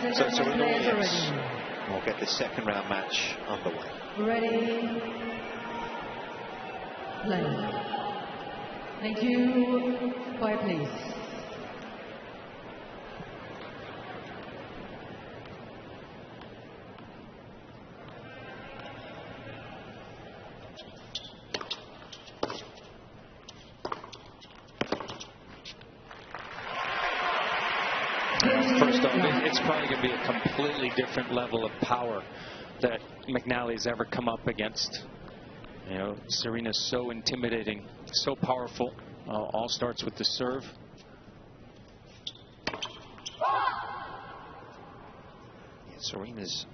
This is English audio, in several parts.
So Serena Williams will get the second round match underway. Ready, play. Thank you. Quiet, please. First off, it's probably going to be a completely different level of power that McNally's ever come up against. You know, Serena's so intimidating, so powerful. All starts with the serve. Yeah, Serena's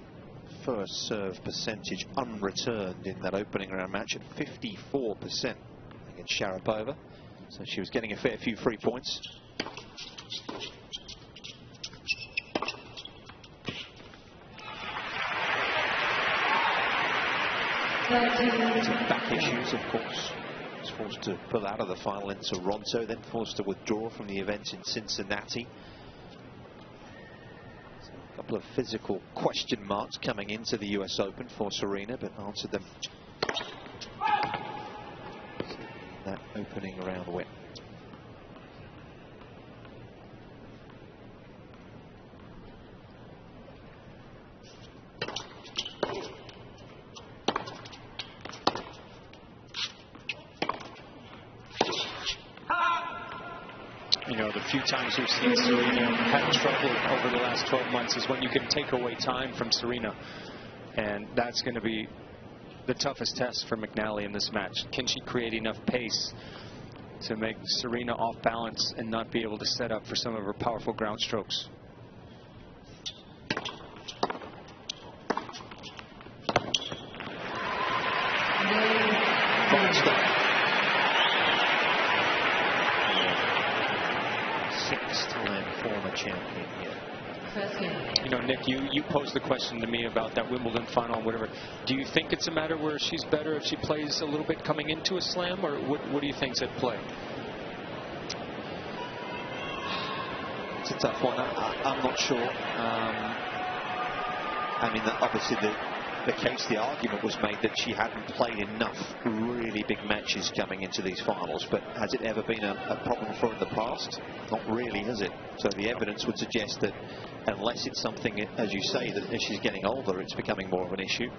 first serve percentage unreturned in that opening round match at 54% against Sharapova. So she was getting a fair few free points. Back issues, of course. Was forced to pull out of the final in Toronto, then forced to withdraw from the event in Cincinnati. So a couple of physical question marks coming into the US Open for Serena, but answered them in that opening round win. You know, the few times we've seen Serena have trouble over the last 12 months is when you can take away time from Serena. And that's going to be the toughest test for McNally in this match. Can she create enough pace to make Serena off balance and not be able to set up for some of her powerful ground strokes? Six-time former champion here. You know, Nick, you posed the question to me about that Wimbledon final and whatever. Do you think it's a matter where she's better if she plays a little bit coming into a slam, or what do you think's at play? It's a tough one. I'm not sure. I mean, obviously the argument was made that she hadn't played enough really big matches coming into these finals, but has it ever been a problem for her in the past? Not really, has it? So the evidence would suggest that unless it's something, as you say, that as she's getting older, it's becoming more of an issue.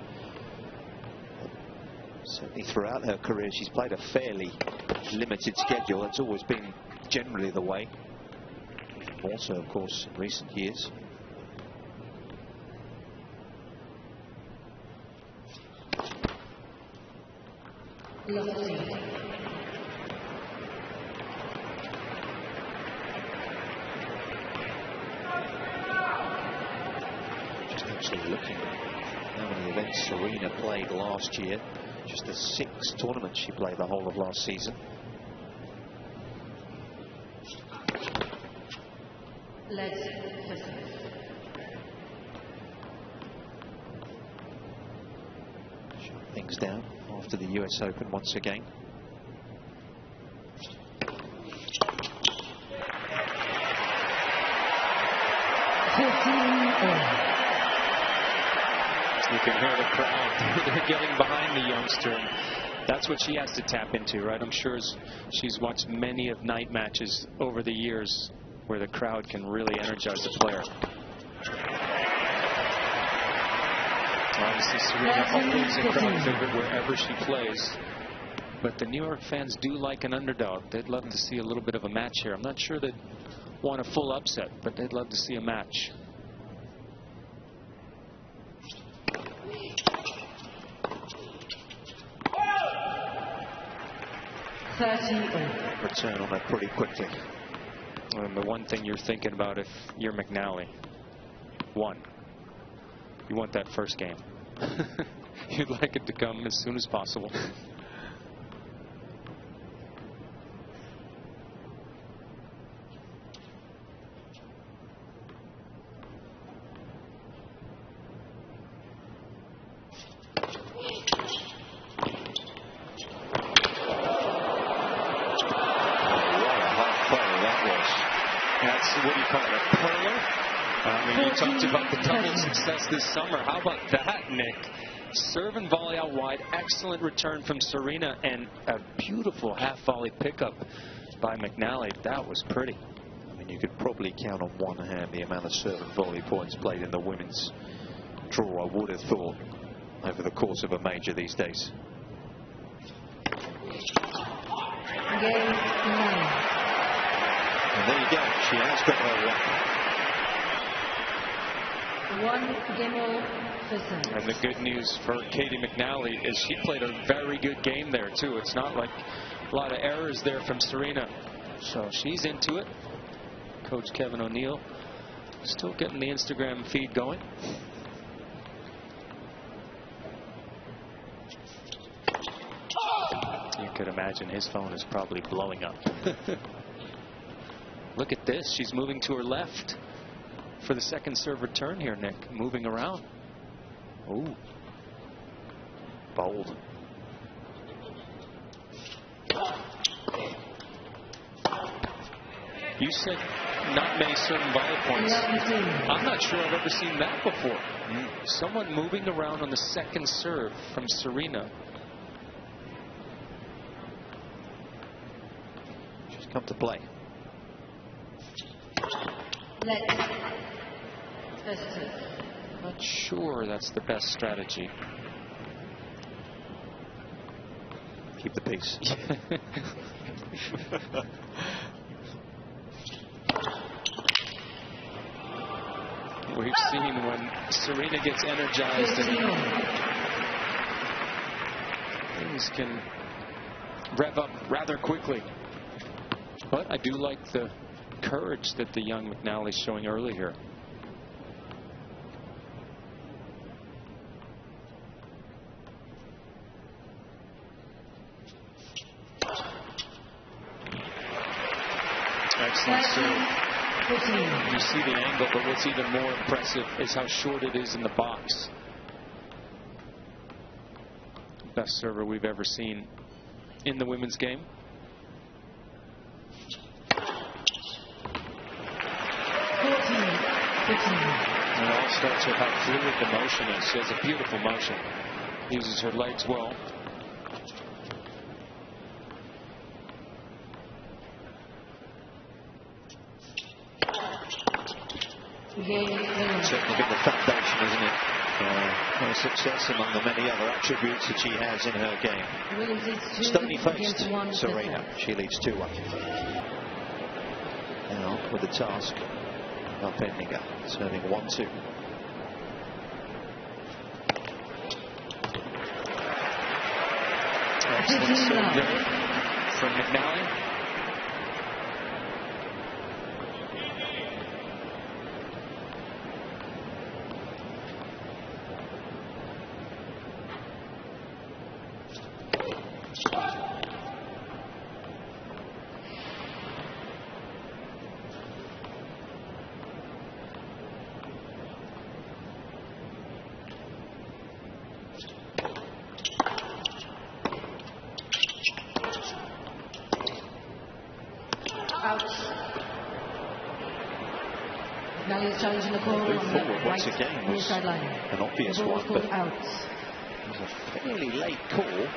Certainly throughout her career, she's played a fairly limited schedule. It's always been generally the way. More so, of course, in recent years. Just actually looking at how many events Serena played last year. Just the 6 tournaments she played the whole of last season. Let's shut things down after the US Open once again. You can hear the crowd. They're getting behind the youngster. And that's what she has to tap into, right? I'm sure she's watched many of night matches over the years where the crowd can really energize the player. Obviously, Serena always a crowd favorite wherever she plays. But the New York fans do like an underdog. They'd love to see a little bit of a match here. I'm not sure they'd want a full upset, but they'd love to see a match. Return on that pretty quickly. And the one thing you're thinking about if you're McNally, you want that first game. You'd like it to come as soon as possible. mean, you talked about the double success this summer. How about that, Nick? Serve and volley out wide. Excellent return from Serena, and a beautiful half volley pickup by McNally. That was pretty. I mean, you could probably count on one hand the amount of serve and volley points played in the women's draw, I would have thought, over the course of a major these days. Game 9. And there you go. She has got her one. 1 game all percent. And the good news for Caty McNally is she played a very good game there, too. It's not like a lot of errors there from Serena. So she's into it. Coach Kevin O'Neill still getting the Instagram feed going. You could imagine his phone is probably blowing up. Look at this. She's moving to her left for the second serve return here, Nick. Moving around. Ooh. Bold. You said not many certain volley points. I'm not sure I've ever seen that before. Someone moving around on the second serve from Serena. She's come to play. Not sure that's the best strategy. Keep the pace. We've seen when Serena gets energized and things can rev up rather quickly. But I do like the courage that the young McNally is showing early here. Excellent serve. You see the angle, but what's even more impressive is how short it is in the box. Best server we've ever seen in the women's game. And it all starts with how fluid the motion is. She has a beautiful motion. Uses her legs well. Certainly been the foundation, isn't it? Her success among the many other attributes that she has in her game. Stony-faced Serena. She leads 2-1. Now with the task of Penninger, serving 1-2. Excellent serve there from McNally. Now he's challenging the call Move on forward the once right again was sideline. an obvious The ball one, called but out. it was a fairly late call.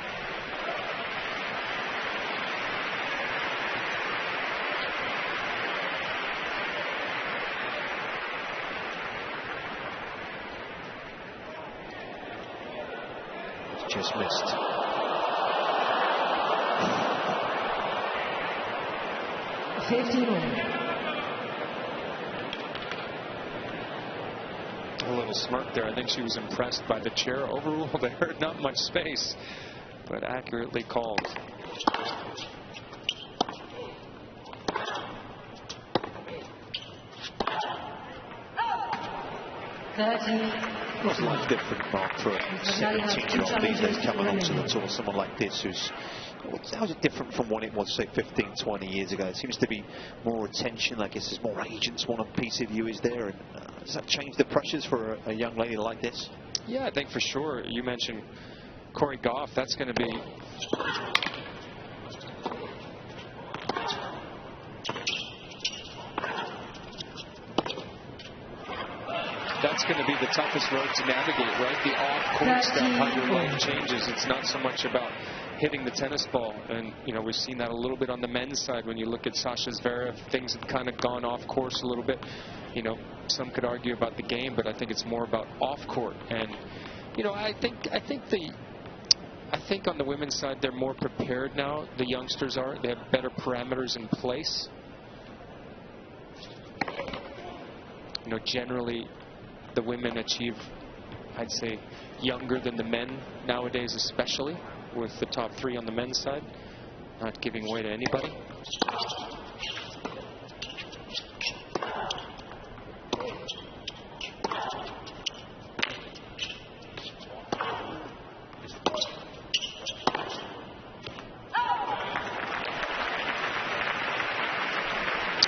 It's just missed. A little smirk there. I think she was impressed by the chair. Overruled there. Not much space, but accurately called. What's life different, Mark, for a 17-year-old these days coming onto the tour? Someone like this who's... How's it different from what it was, say, 15, 20 years ago? It seems to be more attention. I guess there's more agents want a piece of you, is there? And does that change the pressures for a young lady like this? Yeah, I think for sure. You mentioned Corey Goff. That's going to be... that's going to be the toughest road to navigate, right? The off-court stuff, how your life changes. It's not so much about hitting the tennis ball. And, you know, we've seen that a little bit on the men's side. When you look at Sasha Zverev, things have kind of gone off course a little bit. You know, some could argue about the game, but I think it's more about off-court. And, you know, I think on the women's side, they're more prepared now. The youngsters are. They have better parameters in place. You know, generally, the women achieve, I'd say, younger than the men nowadays, especially with the top 3 on the men's side, not giving way to anybody.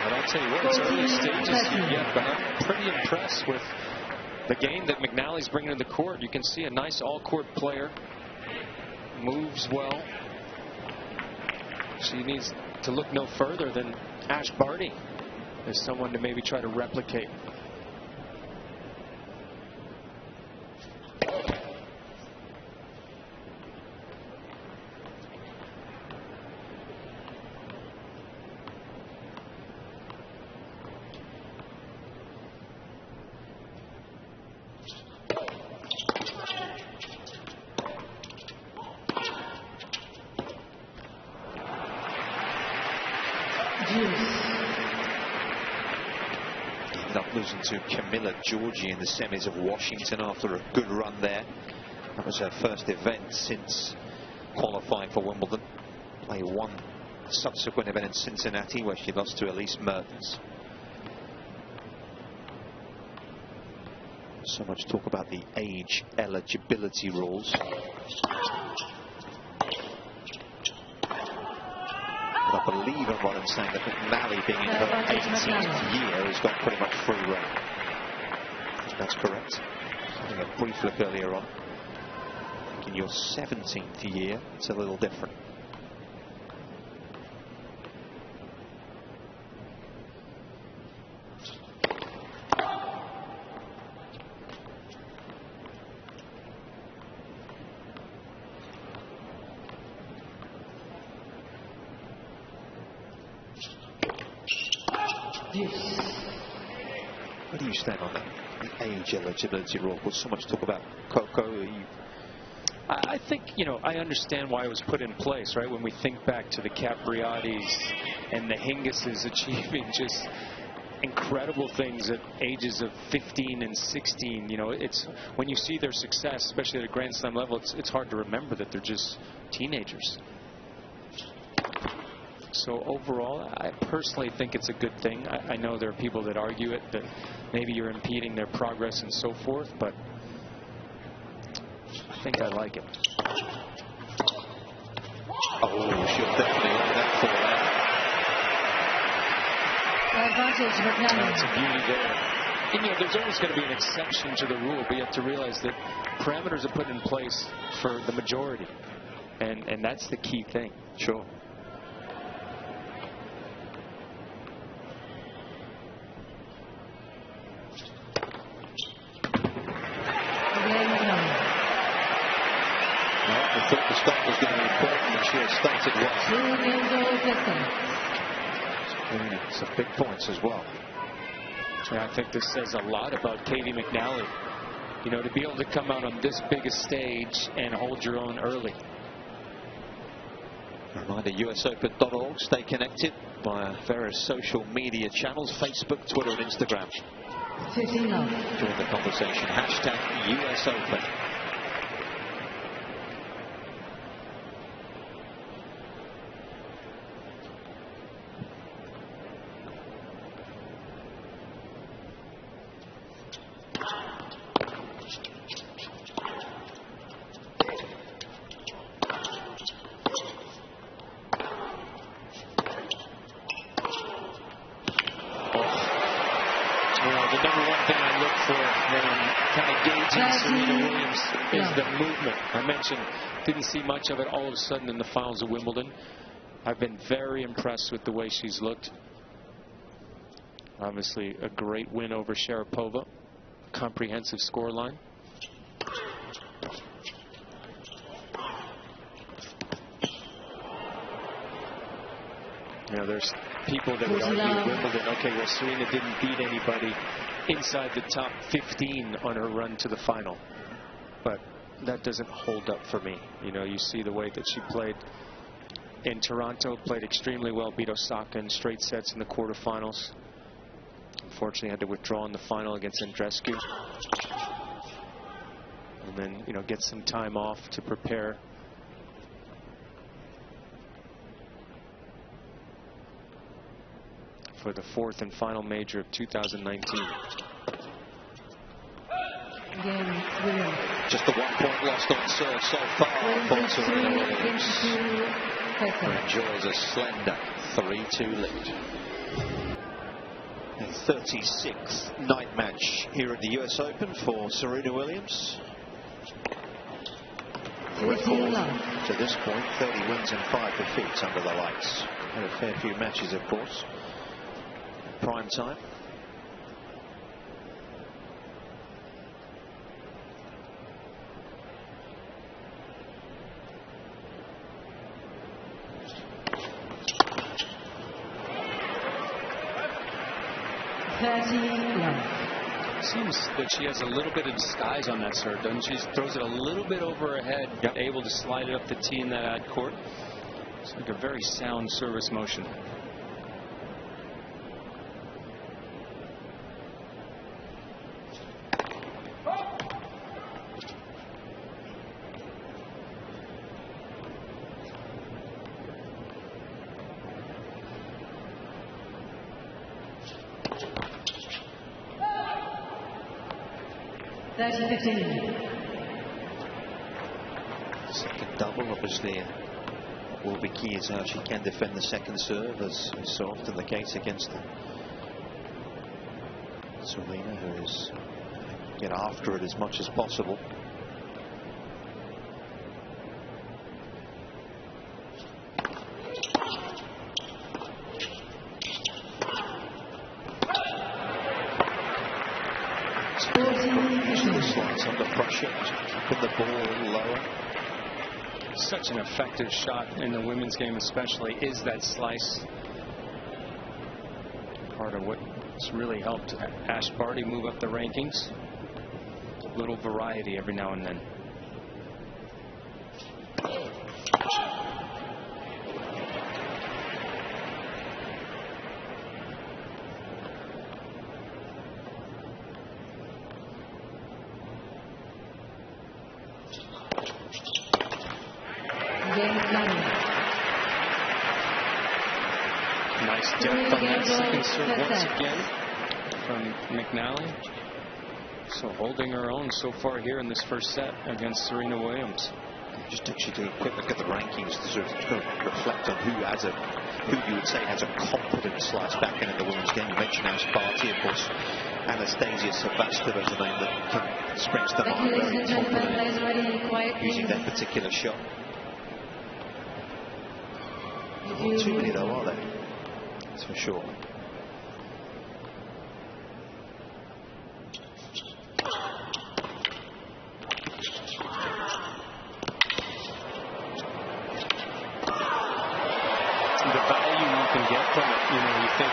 I'll tell you what, it's early stages here yet, but I'm pretty impressed with the game that McNally's bringing to the court. You can see a nice all-court player, moves well. She needs to look no further than Ash Barty as someone to maybe try to replicate. Ended up losing to Camilla Giorgi in the semis of Washington after a good run there. That was her first event since qualifying for Wimbledon. Played one subsequent event in Cincinnati where she lost to Elise Mertens. So much talk about the age eligibility rules. I believe I'm right in saying that McNally, being in her 18th year, has got pretty much free rein. That's correct. Having a brief look earlier on. I think in your 17th year, it's a little different. Where do you stand on that? The age eligibility rule. There's so much talk about Coco. I think, you know, I understand why it was put in place, right? When we think back to the Capriatis and the Hingises achieving just incredible things at ages of 15 and 16. You know, it's when you see their success, especially at a Grand Slam level, it's hard to remember that they're just teenagers. So overall, I personally think it's a good thing. I know there are people that argue it, that maybe you're impeding their progress and so forth, but I think I like it. Oh, she'll definitely like that for that. Advantage, McNally. That's a beauty there. And, you know, there's always going to be an exception to the rule, but you have to realize that parameters are put in place for the majority, and that's the key thing. Sure. I thought the start was going to be important, and she has started well. Some big points as well. Yeah, I think this says a lot about Caty McNally. You know, to be able to come out on this big a stage and hold your own early. Reminder, usopen.org. Stay connected via various social media channels, Facebook, Twitter and Instagram. Join the conversation. Hashtag US Open. The number one thing I look for when I'm kind of gauging Serena Williams is the movement. I mentioned, didn't see much of it all of a sudden in the finals of Wimbledon. I've been very impressed with the way she's looked. Obviously, a great win over Sharapova. comprehensive score line. You know, there's people that would argue Wimbledon, okay, well, Serena didn't beat anybody inside the top 15 on her run to the final. But that doesn't hold up for me. You know, you see the way that she played in Toronto, played extremely well, beat Osaka in straight sets in the quarterfinals. Unfortunately, had to withdraw in the final against Andreescu. And then, you know, get some time off to prepare for the fourth and final major of 2019. Again, Williams. Just the 1 point lost on serve so far for Serena Williams. Enjoys a slender 3-2 lead. The 36th night match here at the US Open for Serena Williams. Record to this point, 30 wins and 5 defeats under the lights. Had a fair few matches, of course. Prime time. Seems that she has a little bit of disguise on that serve, doesn't she? She throws it a little bit over her head, able to slide it up the tee in that ad court. It's like a very sound service motion. Second double, obviously, will be key is how she can defend the second serve, as is so often the case against Serena, who is get after it as much as possible. Slides under pressure, put the ball lower. Such an effective shot in the women's game, especially, is that slice. Part of what's really helped Ash Barty move up the rankings. A little variety every now and then. Nice depth on that second serve once again from McNally. So holding her own so far here in this first set against Serena Williams. It just takes you to a quick look at the rankings to sort of reflect on who you would say has a competent slice backhand in the women's game. You mentioned Ash Barty, of course. Anastasia Sevastova is a name that springs to mind. Very confident using that particular shot. Not too many though, are they? That's for sure. The value you can get from it, you know, you think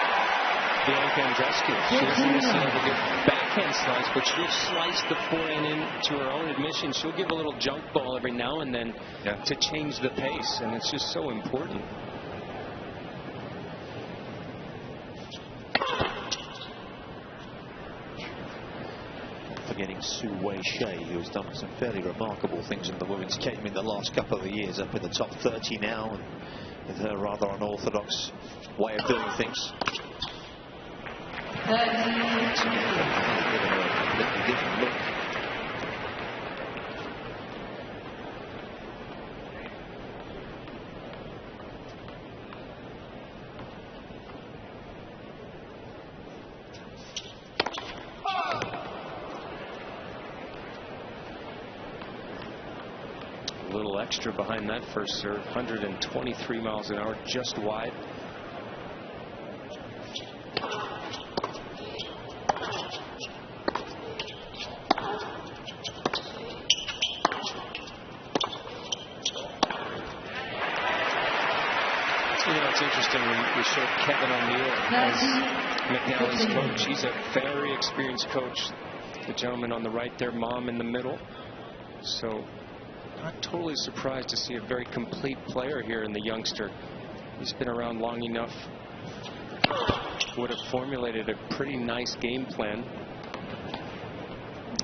Bianca Andreescu, she doesn't necessarily have a good backhand slice, but she'll slice the forehand into her own admission. She'll give a little junk ball every now and then to change the pace, and it's just so important. Forgetting Su Wei Shea, who has done some fairly remarkable things in the women's game in the last couple of years, up in the top 30 now, and with her rather unorthodox way of doing things. Different look. A little extra behind that first serve, 123 miles an hour, just wide. interesting. We showed Kevin O'Neill as McNally's coach. He's a very experienced coach. The gentleman on the right there, Mom in the middle. So not totally surprised to see a very complete player here in the youngster. He's been around long enough. Would have formulated a pretty nice game plan.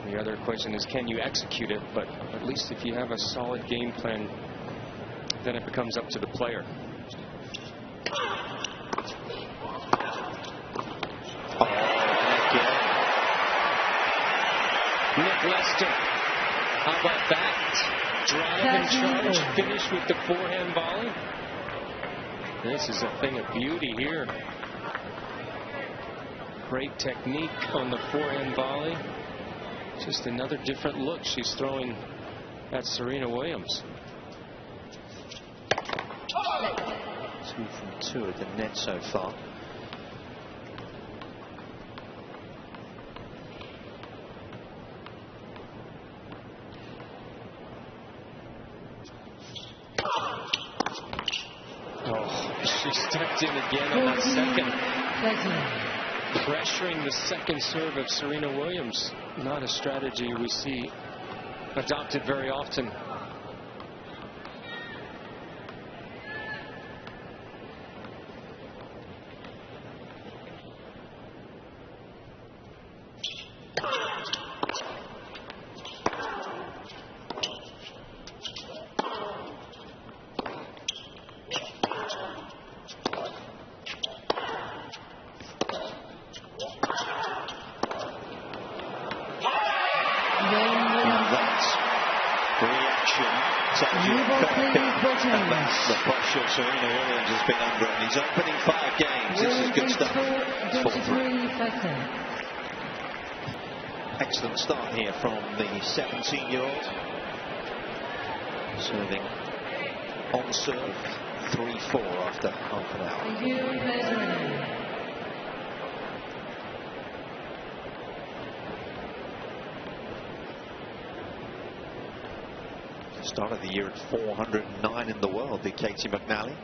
The other question is, can you execute it? But at least if you have a solid game plan, then it becomes up to the player. Nick Lester, how about that? Drive and charge, finish with the forehand volley. This is a thing of beauty here. Great technique on the forehand volley. Just another different look she's throwing at Serena Williams. 2 from 2 at the net so far. She stepped in again on that second. Pressuring the second serve of Serena Williams. Not a strategy we see adopted very often. The pressure Serena Williams has been under in these opening 5 games. This is good stuff. 4-3. Excellent start here from the 17-year-old. Serving on serve 3-4 after half an hour. Started the year at 409 in the world, the Caty McNally.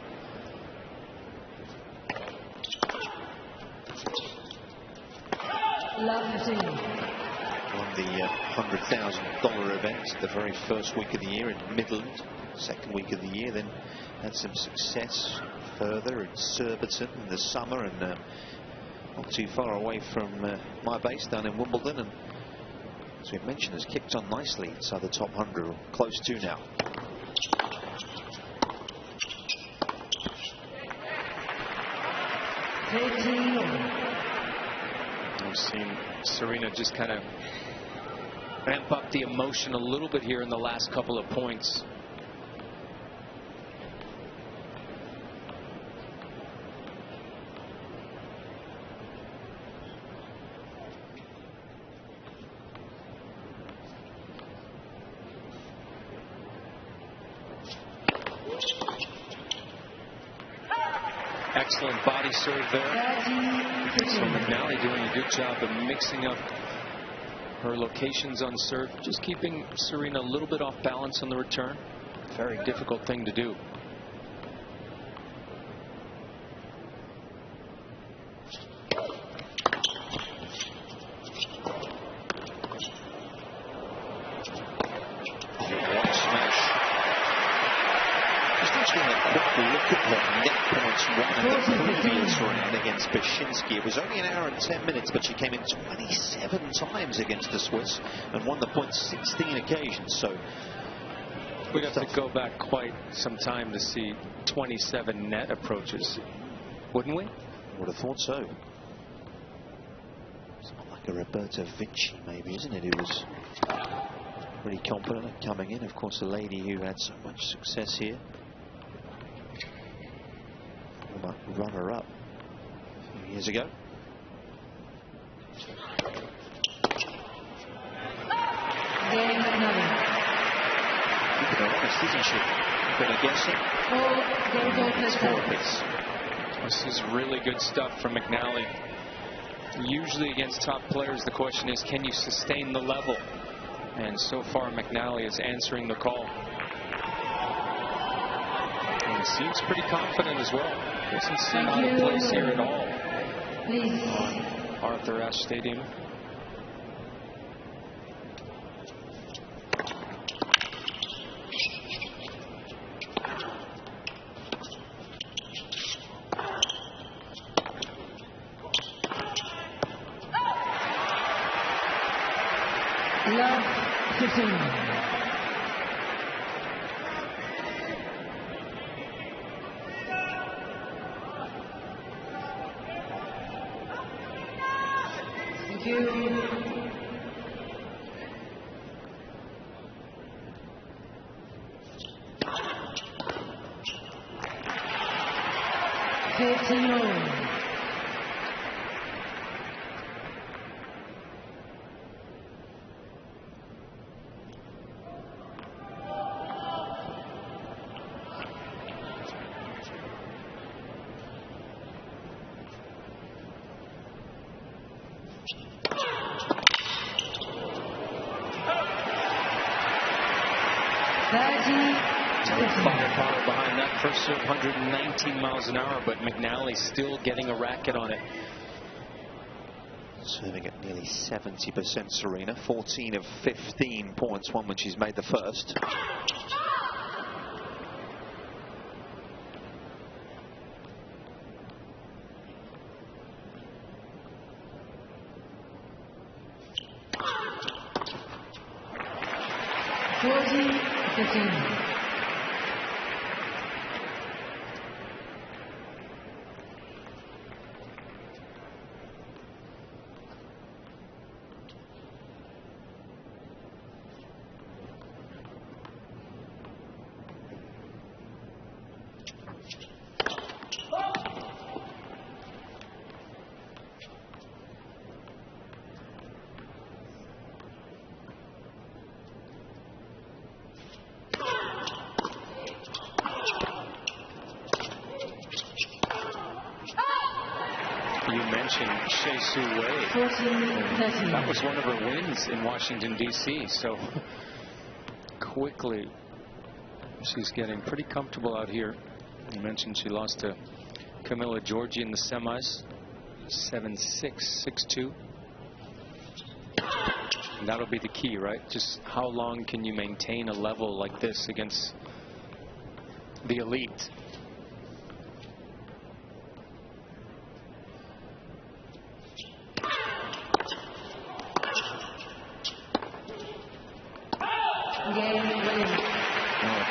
Won the $100,000 event the very first week of the year in Midland. Second week of the year, then had some success further in Surbiton in the summer, and not too far away from my base down in Wimbledon. And as we've mentioned, has kicked on nicely inside the top 100, or close to now. I've seen Serena just kind of ramp up the emotion a little bit here in the last couple of points. Excellent body serve there. So McNally doing a good job of mixing up her locations on serve, just keeping Serena a little bit off balance on the return. Very difficult thing to do. It was only 1 hour and 10 minutes, but she came in 27 times against the Swiss and won the point 16 occasions. So we'd have to go back quite some time to see 27 net approaches, wouldn't we? Would have thought so. It's not like a Roberta Vinci, maybe, isn't it? Who was pretty confident at coming in. Of course, a lady who had so much success here. Runner-up a few years ago. Caty McNally. Keeping her honest, isn't she? I'm going to guess it. It's 4 apiece. This is really good stuff from McNally. Usually against top players, the question is, can you sustain the level? And so far, McNally is answering the call. And seems pretty confident as well. Doesn't seem out of place here at all Please. on Arthur Ashe Stadium. Love 15. Thank you. Firepower behind that first serve, 119 miles an hour, but McNally still getting a racket on it. Serving at nearly 70%, Serena. 14 of 15 points, one when she's made the first. You mentioned Shea Su Wei. That was one of her wins in Washington, D.C. So quickly, she's getting pretty comfortable out here. You mentioned she lost to Camilla Giorgi in the semis, 7-6, 6-2. And that'll be the key, right? Just how long can you maintain a level like this against the elite?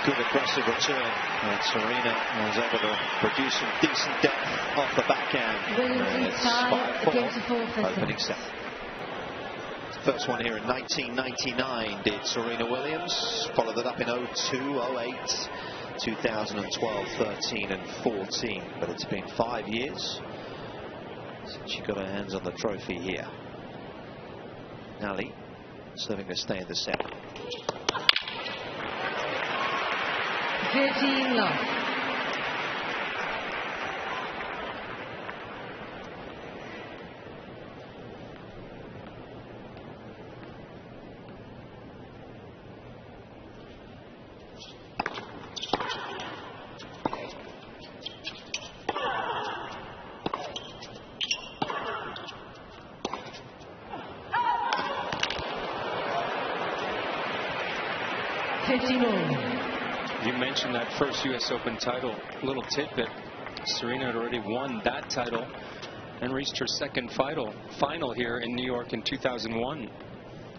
Good aggressive return, and Serena was able to produce some decent depth off the backhand. It's 5-4, opening set. First one here in 1999 did Serena Williams. Followed it up in 02, 08, 2012, 13 and 14. But it's been 5 years since she got her hands on the trophy here. McNally serving to stay in the set. 13 love. You mentioned that first U.S. Open title. Little tidbit, Serena had already won that title and reached her second final here in New York in 2001.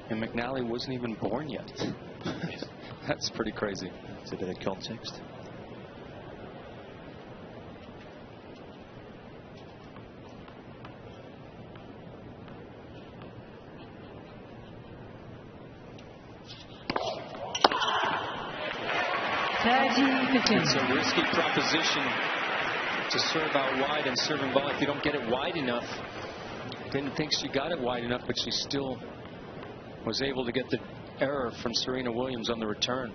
And McNally wasn't even born yet. That's pretty crazy. It's a bit of context. It's a risky proposition to serve out wide and serving ball if you don't get it wide enough. Didn't think she got it wide enough, but she still was able to get the error from Serena Williams on the return.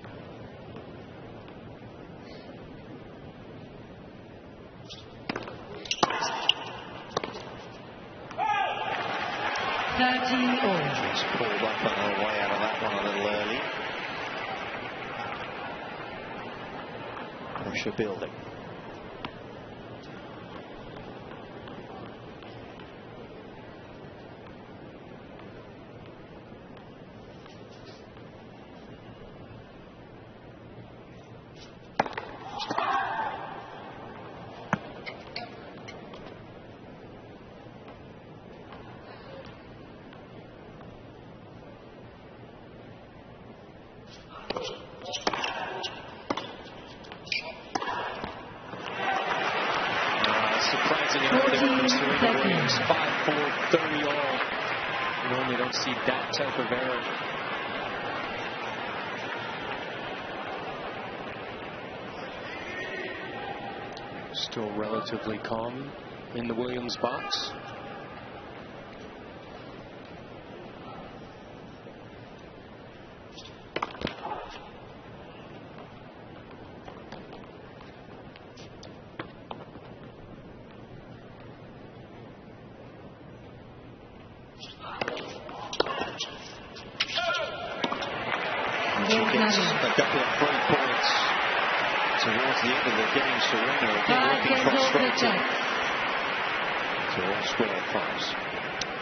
She's pulled up on her way out of that one a little early. Pressure building. Surprising out there from Serena Williams. 5-4, 30 all. You normally don't see that type of error. Still relatively calm in the Williams box. She gets a couple of 3 points towards the end of the game. Serena again looking frustrated. So all square fives.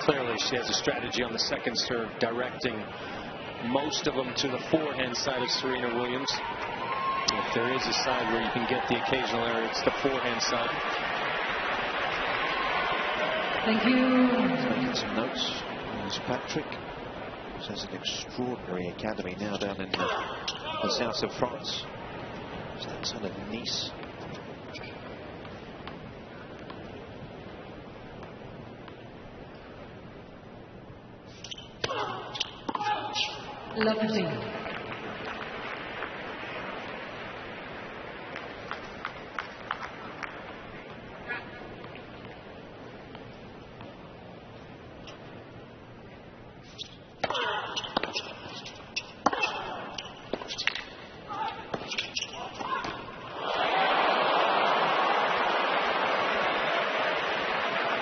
Clearly she has a strategy on the second serve, directing most of them to the forehand side of Serena Williams. If there is a side where you can get the occasional error, it's the forehand side. Thank you. Taking some notes. There's Patrick. He has an extraordinary academy now down in the south of France. That's out of Nice. Lovely.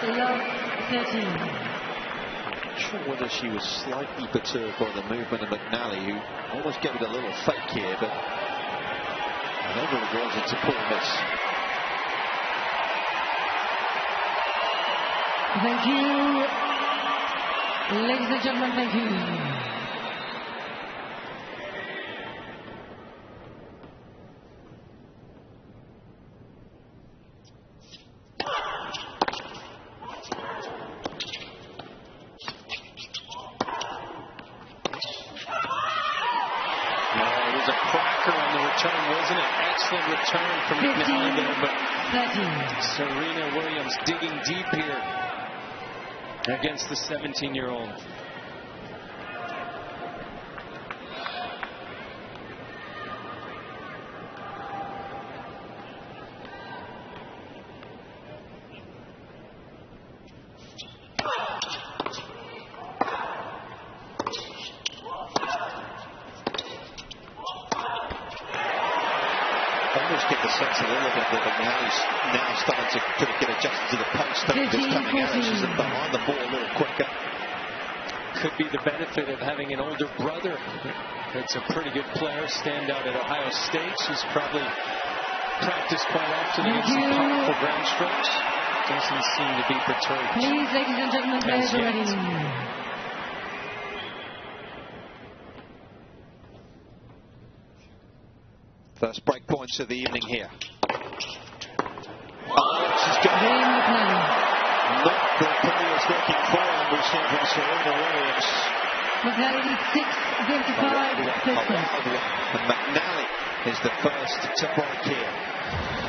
Love 13. Not sure whether she was slightly perturbed by the movement of McNally, who almost gave it a little fake here, but whatever it was, it's a poor miss. Thank you. Ladies and gentlemen, thank you. A cracker on the return, wasn't it? Excellent return from McNally there, but Serena Williams digging deep here against the 17-year-old. I almost get the sense a little bit that McNally's now starting to kind of get adjusted to the post, just coming out. She's behind the ball a little quicker. Could be the benefit of having an older brother that's a pretty good player, stand out at Ohio State. She's probably practiced quite often against some powerful ground strokes. Doesn't seem to be perturbed. Please, ladies and gentlemen, players are ready. First break points of the evening here. Oh, she's got not the prettiest looking forehand we've seen from Serena Williams. McNally needs 6 against 5. And McNally is the first to break here.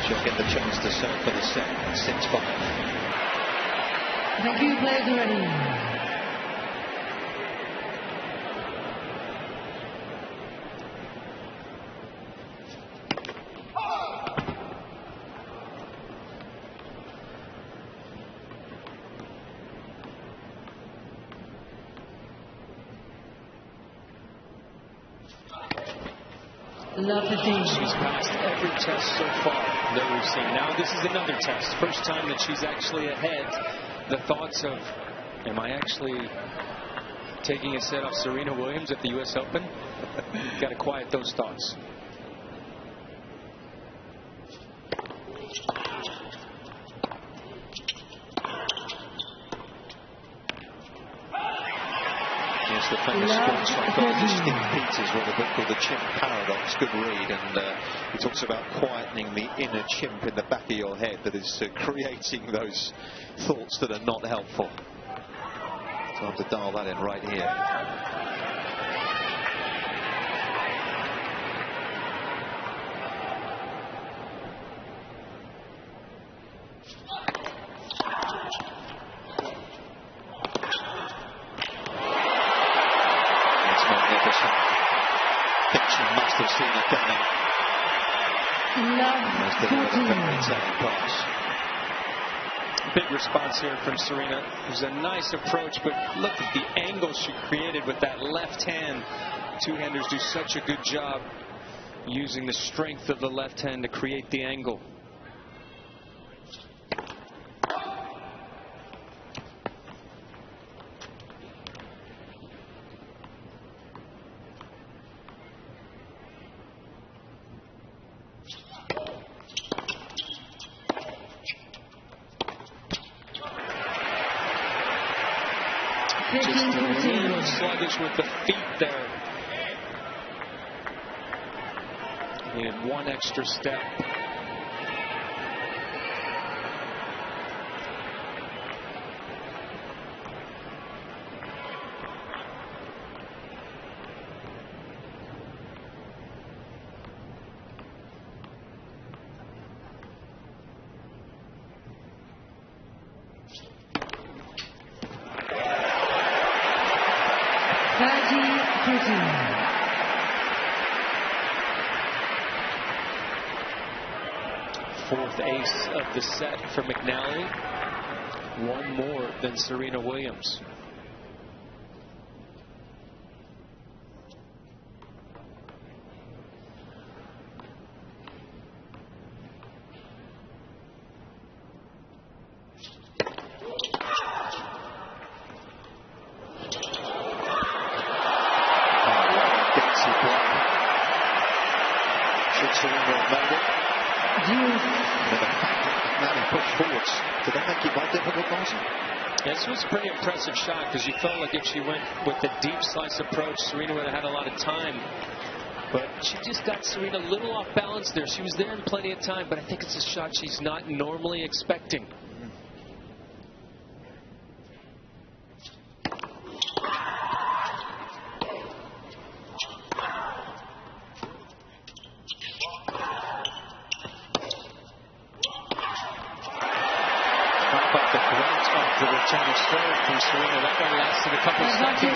She'll get the chance to serve for the set. 6-5. Thank you, players are ready. Love the team. She's passed every test so far that we've seen. Now this is another test. First time that she's actually ahead. The thoughts of, am I actually taking a set off Serena Williams at the US Open? Got to quiet those thoughts. Yes, the famous sports psychologist Steve Peters wrote a book called The Chimp Paradox. Good read, and he talks about quietening the inner chimp in the back of your head that is creating those thoughts that are not helpful. Time to dial that in right here. I think she must have seen it coming. Has delivered a very telling pass. Big response here from Serena. It was a nice approach, but look at the angle she created with that left hand. Two-handers do such a good job using the strength of the left hand to create the angle. Just a little sluggish with the feet there. Needed one extra step. Caty McNally. Fourth ace of the set for McNally. One more than Serena Williams. This was a pretty impressive shot because you felt like if she went with the deep slice approach, Serena would have had a lot of time. But she just got Serena a little off balance there. She was there in plenty of time, but I think it's a shot she's not normally expecting. The return of serve from Serena. That one lasted a couple seconds.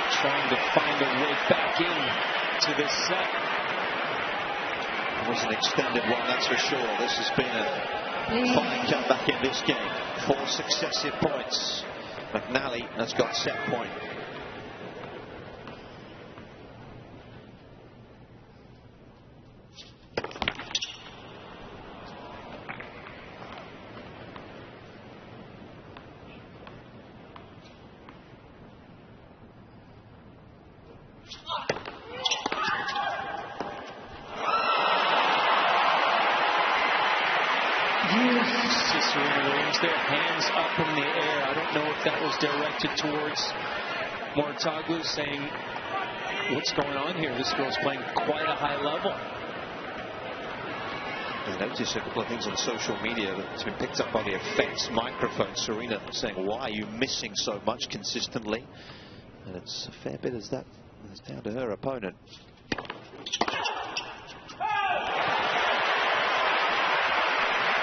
Trying to find a way back in to this set. It was an extended one, that's for sure. This has been a fine comeback in this game. 4 successive points. McNally has got set point. Serena Williams there, hands up in the air. I don't know if that was directed towards Mouratoglou, saying, what's going on here? This girl's playing quite a high level. I noticed a couple of things on social media that's been picked up by the Effects microphone. Serena saying, why are you missing so much consistently? And it's a fair bit as that is down to her opponent.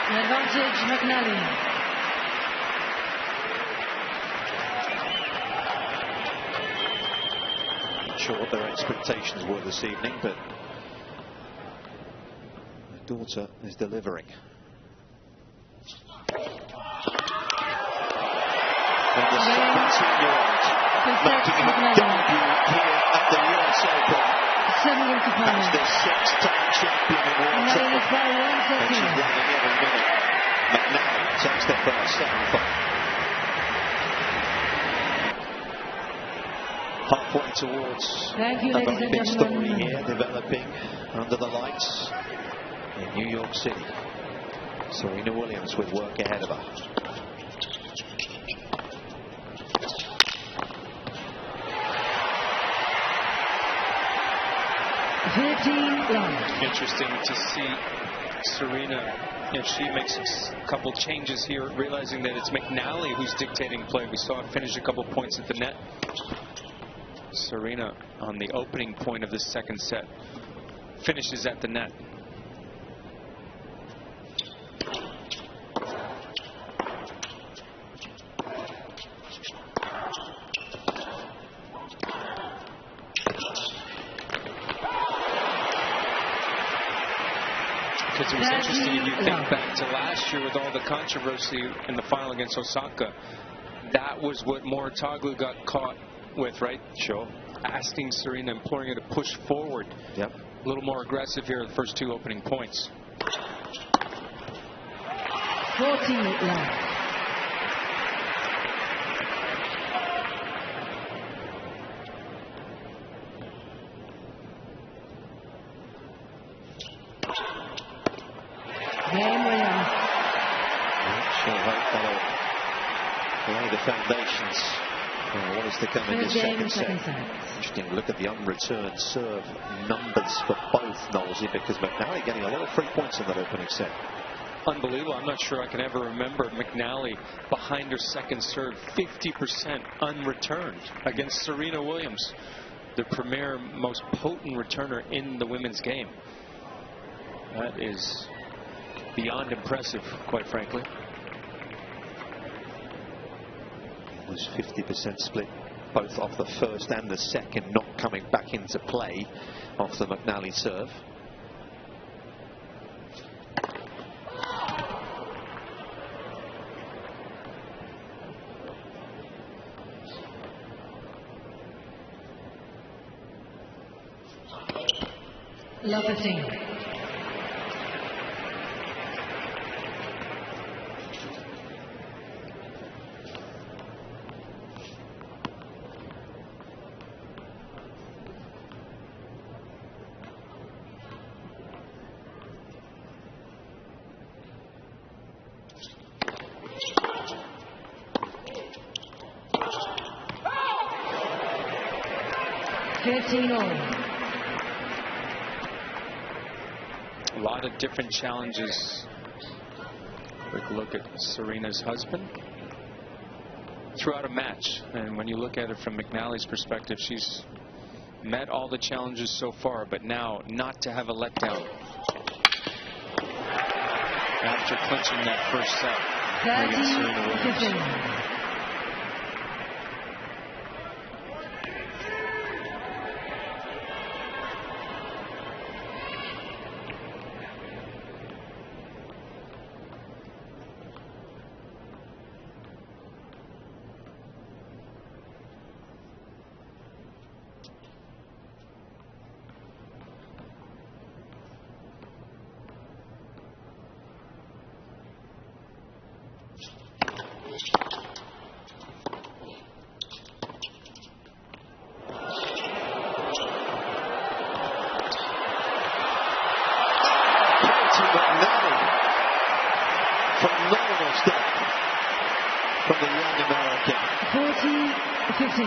Advantage McNally. Not sure what their expectations were this evening, but the daughter is delivering. And the 17-year-old making a debut here at the US Open. As the 6-time champion in World Tour. And she's running every minute. McNally takes the first 7-5. Halfway towards a very big story here developing under the lights in New York City. Serena Williams with work ahead of her. Interesting to see Serena, if she makes a couple changes here, realizing that it's McNally who's dictating play. We saw her finish a couple points at the net. Serena, on the opening point of this second set, finishes at the net. because it was interesting if you think back to last year with all the controversy in the final against Osaka. That was what Moritoglu got caught with, right? Sure. Asking Serena, imploring her to push forward. Yep. A little more aggressive here at the first two opening points. 40 left. Game Williams. Sure hope that'll lay the foundations for what is to come in this second set. Interesting look at the unreturned serve numbers for both Knowlesy, because McNally getting a lot of free points in that opening set. Unbelievable. I'm not sure I can ever remember McNally behind her second serve 50% unreturned against Serena Williams, the premier, most potent returner in the women's game. That is beyond impressive, quite frankly. It was 50% split, both off the first and the second, not coming back into play off the McNally serve. Lopeting. A lot of different challenges. Quick look at Serena's husband throughout a match, and when you look at it from McNally's perspective, she's met all the challenges so far, but now not to have a letdown after clinching that first set against Serena Williams. Phenomenal step from the young American. 40-15.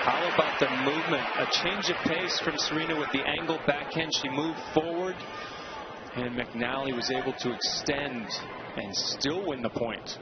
How about the movement? A change of pace from Serena with the angle backhand. She moved forward, and McNally was able to extend and still win the point.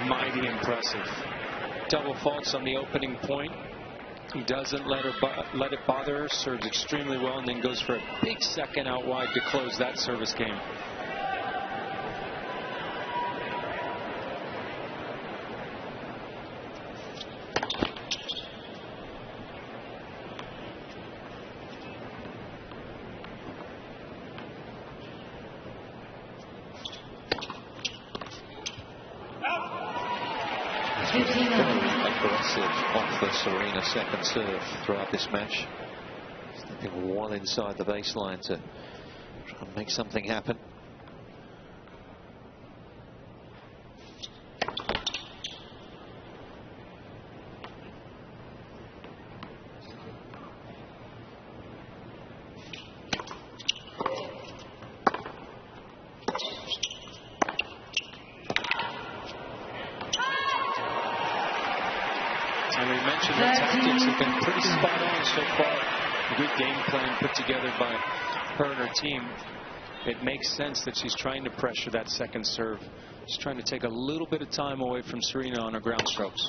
Mighty impressive. Double faults on the opening point. He doesn't let it bother her. Serves extremely well, and then goes for a big second out wide to close that service game. Aggressive off the Serena second serve throughout this match. Stepping well inside the baseline to try and make something happen. her and her team, it makes sense that she's trying to pressure that second serve. She's trying to take a little bit of time away from Serena on her ground strokes.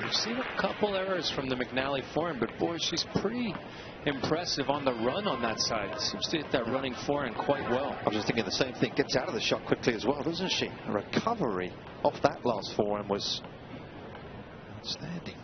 We've seen a couple errors from the McNally forehand, but boy, she's pretty impressive on the run on that side. Seems to hit that running forehand quite well. I was just thinking the same thing. Gets out of the shot quickly as well, doesn't she? A recovery off that last forehand was outstanding.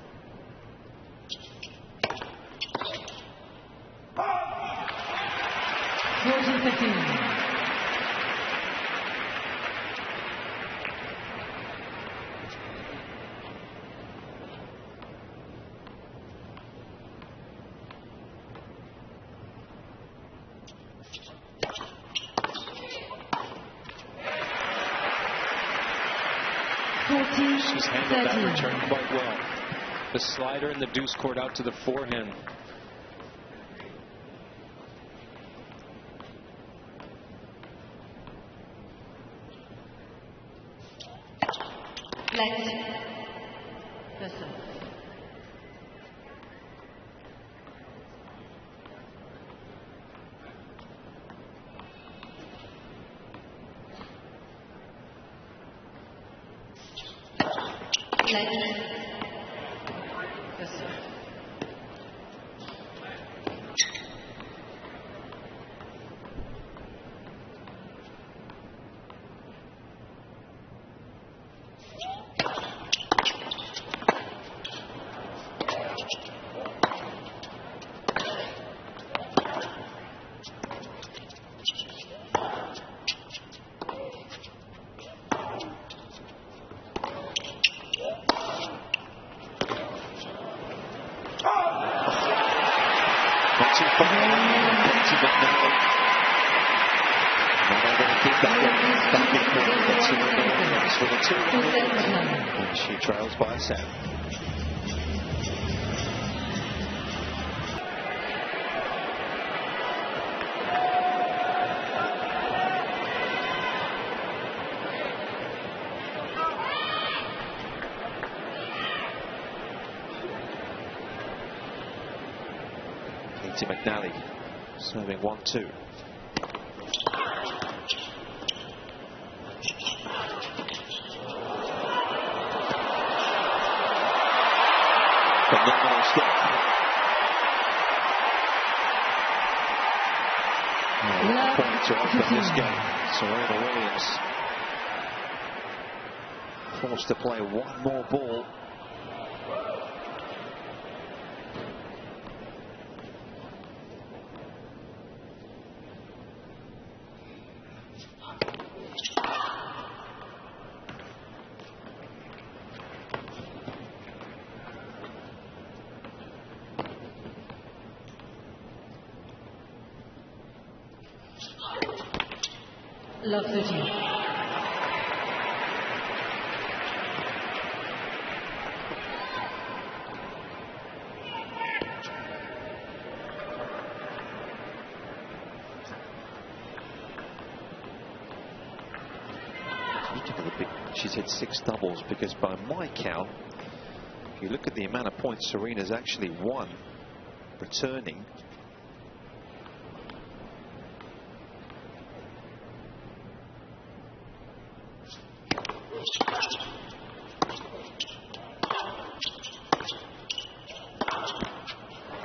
She's handled that return quite well. The slider and the deuce court out to the forehand. And she trails by a set. Caty McNally serving 1-2. Phenomenal step. Points off in this game. Serena Williams forced to play one more ball. Love 13. She's hit 6 doubles because by my count, if you look at the amount of points Serena's actually won returning,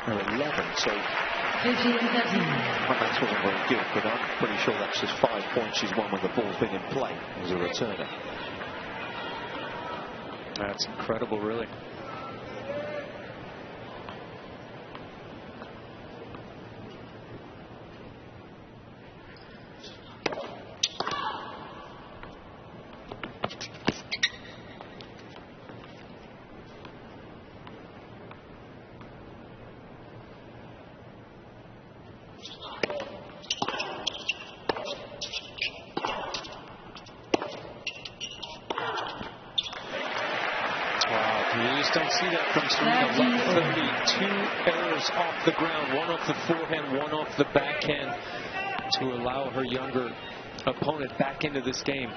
her 11, so her match wasn't very good, but I'm pretty sure that's just 5 points she's won when the ball's been in play as a returner. That's incredible, really. just don't see that from Serena. Love 30, 2 errors off the ground, one off the forehand, one off the backhand, to allow her younger opponent back into this game.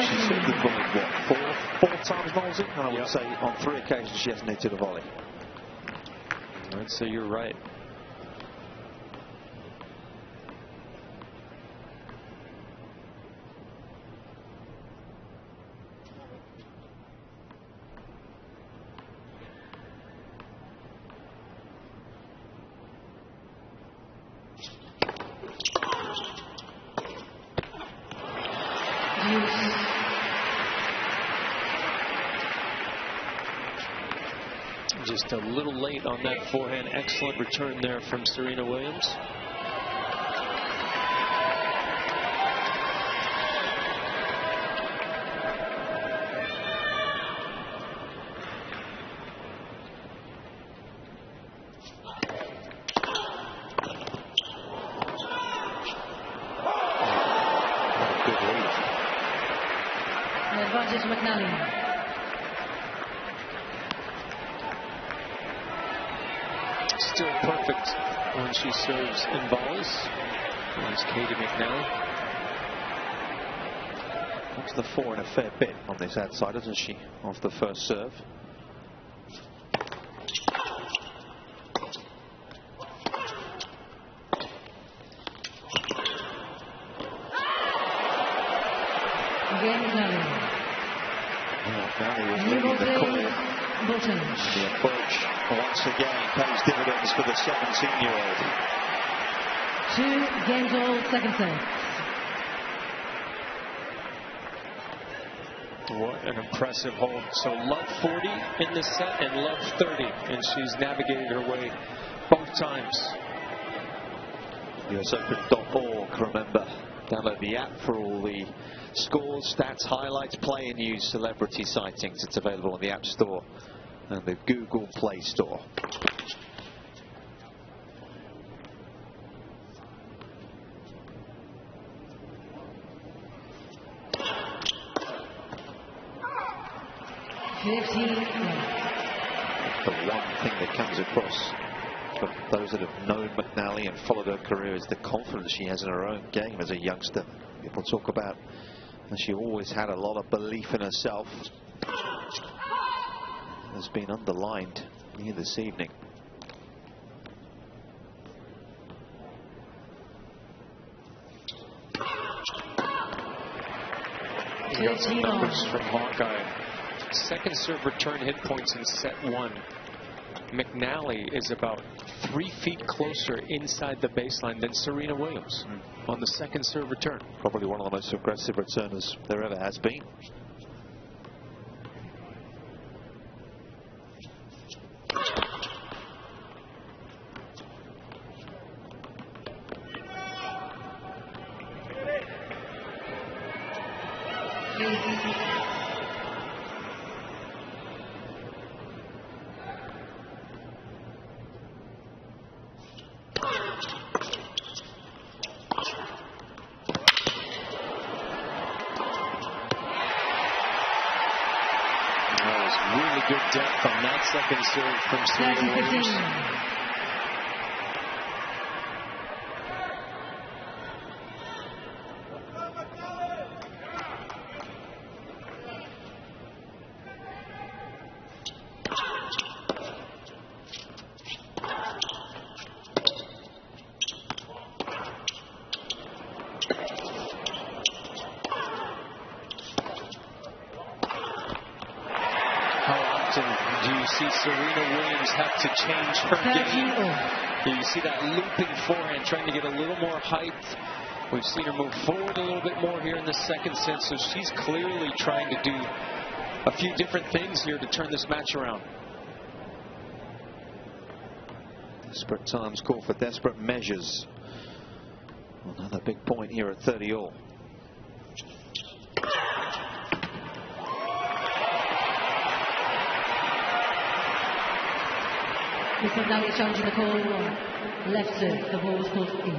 She's hit the volley, what, four times, Molesy? And I would say on 3 occasions she hasn't hit a volley. I'd say you're right. Just a little late on that forehand. Excellent return there from Serena Williams. Good lead. Advantage McNally. Still perfect when she serves and volleys. There's Caty McNally. Wants the 4 in a fair bit on this outside, doesn't she, off the first serve? Again McNally. McNally was leading the call. The approach once again pays dividends for the 17-year-old. 2 games all, second set. What an impressive hold. So love 40 in the set and love 30, and she's navigated her way both times. USOpen.org, remember. Download the app for all the scores, stats, highlights, play and news, celebrity sightings. It's available on the App Store and the Google Play Store. The one thing that comes across for those that have known McNally and followed her career is the confidence she has in her own game as a youngster. People talk about that she always had a lot of belief in herself. Has been underlined here this evening. We got some numbers from Hawkeye. Second serve return hit points in set 1. McNally is about 3 feet closer inside the baseline than Serena Williams on the second serve return. Probably one of the most aggressive returners there ever has been. Really good depth on that second serve from Serena Williams. Do you see Serena Williams have to change her game? Do you see that looping forehand, trying to get a little more height? We've seen her move forward a little bit more here in the second set, so she's clearly trying to do a few different things here to turn this match around. Desperate times call for desperate measures. Another big point here at 30 all. Miss McNally challenging the call. Left serve. The ball was called in.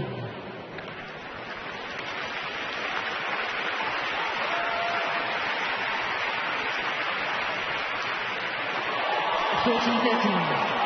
14-13.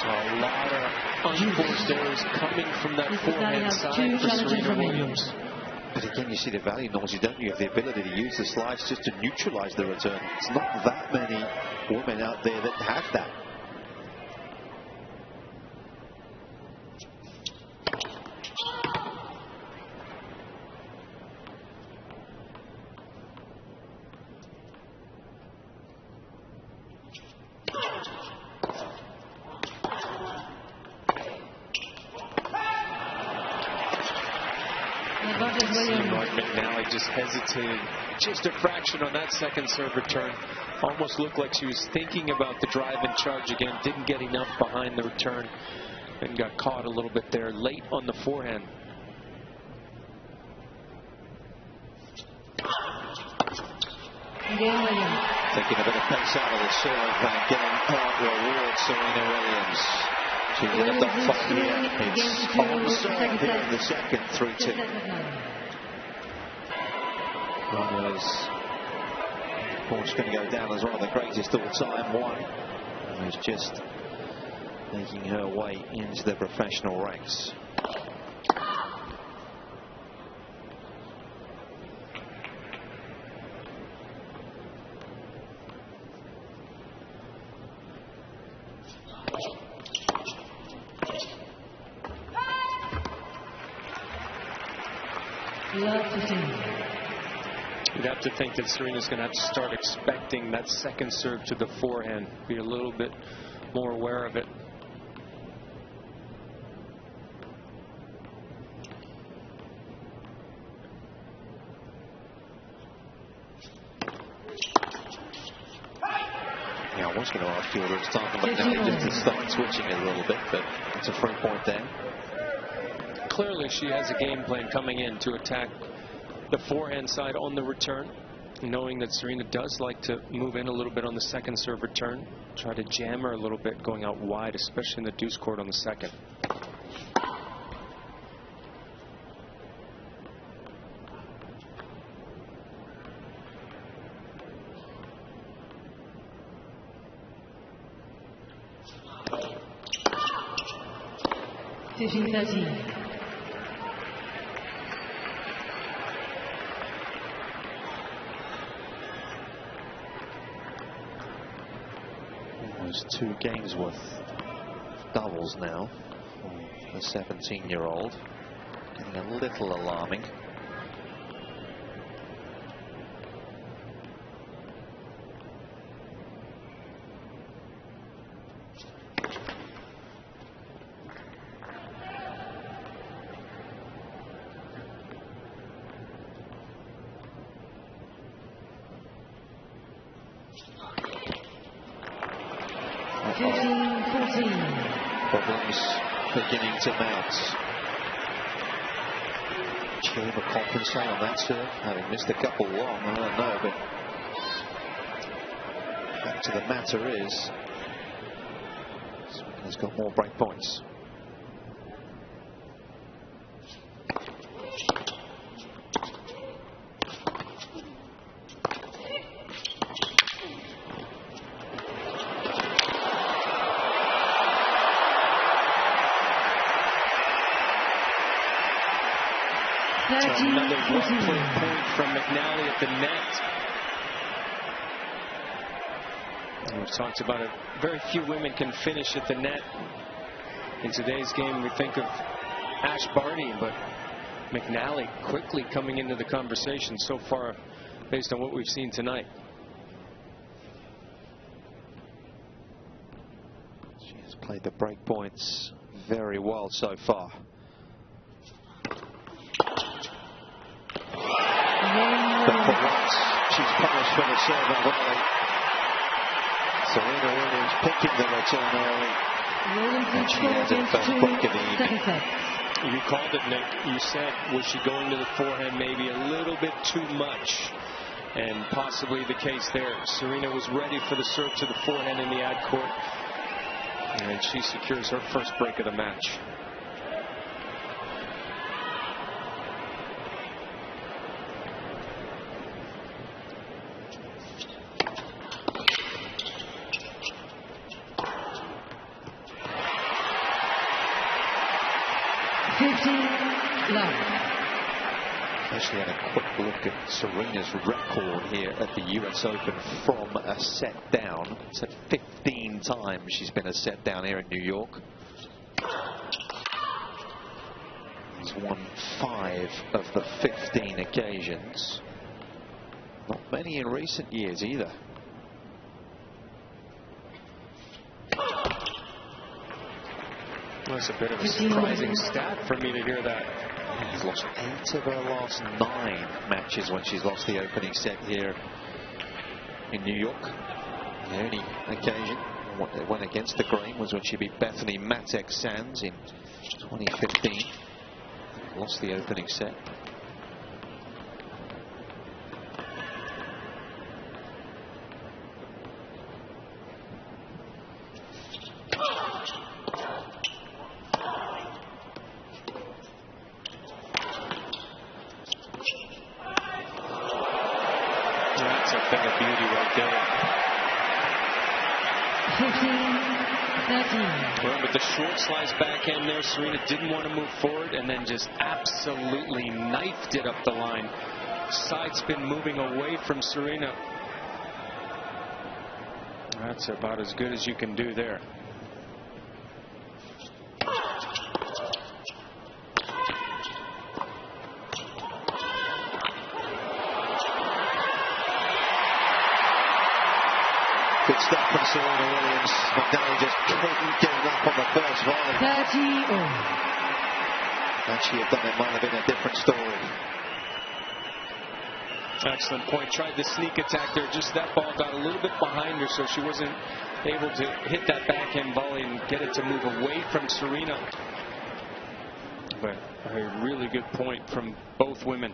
A lot of unforced errors coming from that forehand side for Serena Williams. But again, you see the value, Nosy, don't you, of the ability to use the slice just to neutralize the return. It's not that many women out there that have that. Like McNally just hesitated just a fraction on that second serve return. Almost looked like she was thinking about the drive and charge again. Didn't get enough behind the return and got caught a little bit there late on the forehand. Taking a bit of pace out of the serve and getting reward Serena Williams. She's in a dogfight here. It's on serve here in the second, 3-2. One is, of course, going to go down as one of the greatest all time. One who's just making her way into the professional ranks. You'd have to think that Serena's going to have to start expecting that second serve to the forehand. Be a little bit more aware of it. Yeah, I was going to ask you whether it's time for McNally just to start switching it a little bit, but it's a 3-point there. Clearly she has a game plan coming in to attack the forehand side on the return, knowing that Serena does like to move in a little bit on the second serve return. Try to jam her a little bit going out wide, especially in the deuce court on the second. Almost 2 games worth of doubles now for the 17-year-old. Getting a little alarming. Problems beginning to mount. She able to compensate on that serve, having missed a couple long, I don't know, but fact of the matter is, he's got more break points. Another well-played point from McNally at the net. We've talked about it. Very few women can finish at the net. In today's game, we think of Ash Barty, but McNally quickly coming into the conversation so far based on what we've seen tonight. She has played the break points very well so far. But for once, she's punished for the serve and volley. Serena Williams picking the return early. And she hasn't felt quick in the evening. You called it, Nick. You said, was she going to the forehand maybe a little bit too much? And possibly the case there. Serena was ready for the serve to the forehand in the ad court. And she secures her first break of the match. Actually had a quick look at Serena's record here at the US Open from a set down. It's at 15 times she's been a set down here in New York. She's won 5 of the 15 occasions. Not many in recent years either. That's a bit of a surprising stat for me to hear that. She's lost 8 of her last 9 matches when she's lost the opening set here in New York. The only occasion that went against the grain was when she beat Bethany Matek-Sands in 2015. Lost the opening set. That's a thing of beauty right there. 15-13. Well, with the short slice backhand there, Serena didn't want to move forward and then just absolutely knifed it up the line. Side spin moving away from Serena. That's about as good as you can do there. Good stuff from Serena Williams. McNally just couldn't get enough on the first volley. 30-all. Had she had done it, might have been a different story. Excellent point. Tried the sneak attack there. Just that ball got a little bit behind her, so she wasn't able to hit that backhand volley and get it to move away from Serena. But a really good point from both women.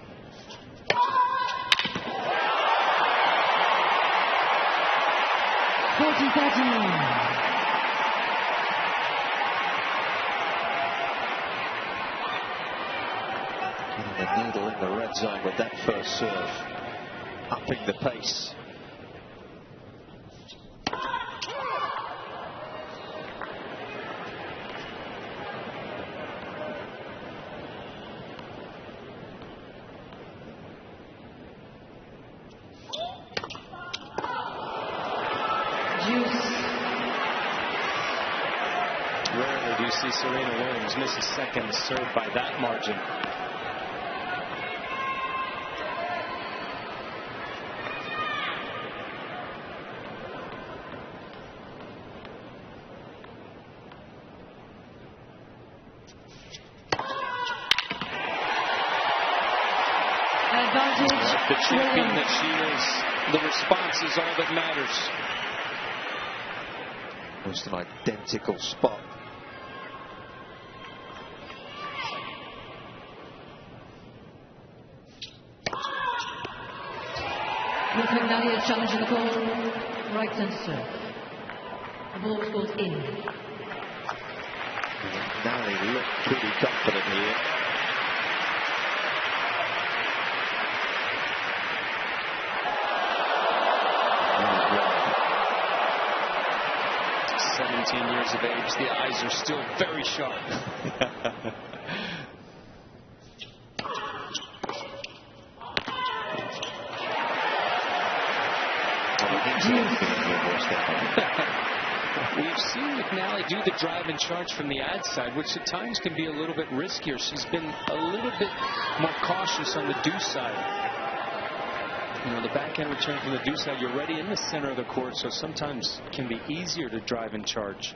The needle in the red zone with that first serve, upping the pace. Rarely do you see Serena Williams miss a second serve by that margin. The champion that she is, the response is all that matters. Almost an identical spot. McNally is challenging the call. Right centre. The ball was called in. McNally looked pretty confident here. 17 years of age, the eyes are still very sharp. We've seen McNally do the drive and charge from the ad side, which at times can be a little bit riskier. She's been a little bit more cautious on the deuce side. You know, the backhand return from the deuce side, you're already in the center of the court, so sometimes it can be easier to drive and charge.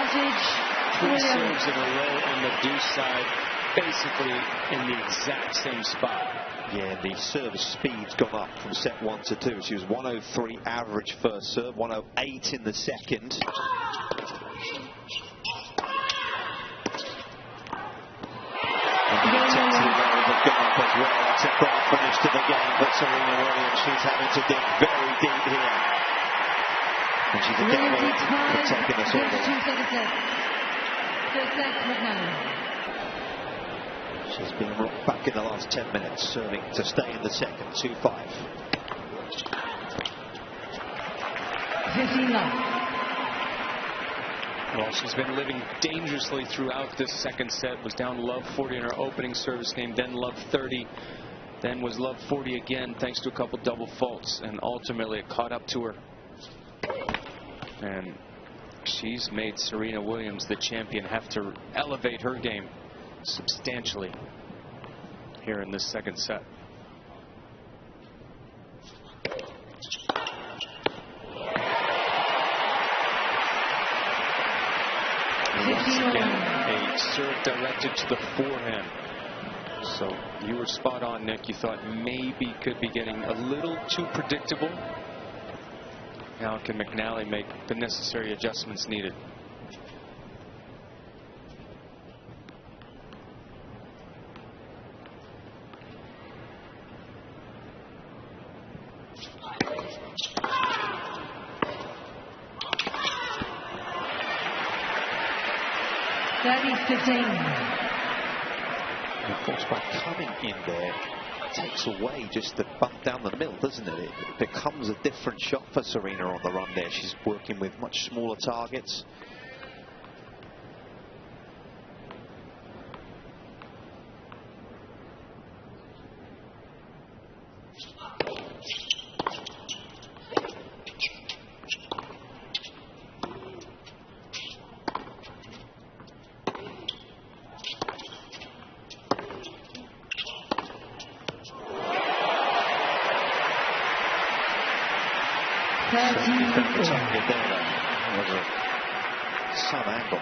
advantage. 3 Williams. serves in a row on the deuce side, basically in the exact same spot. Yeah, the service speed's gone up from set 1 to 2. She was 103 average first serve, 108 in the second. And the intensity levels have gone up as well. That's a great finish to the game for Serena Williams. She's having to dig very deep here. And she's a bit more for taking us all the way. She's been rocked back in the last 10 minutes, serving to stay in the second, 2-5. 15 love. Well, she's been living dangerously throughout this second set. Was down love 40 in her opening service game, then love 30, then was love 40 again thanks to a couple double faults, and ultimately it caught up to her. And she's made Serena Williams, the champion, have to elevate her game substantially here in this second set. Once again, a serve directed to the forehand. So you were spot on, Nick. You thought maybe could be getting a little too predictable. Now can McNally make the necessary adjustments needed? And of course, by coming in there, it takes away just the bump down the middle, doesn't it? It becomes a different shot for Serena on the run there. She's working with much smaller targets. Some angle.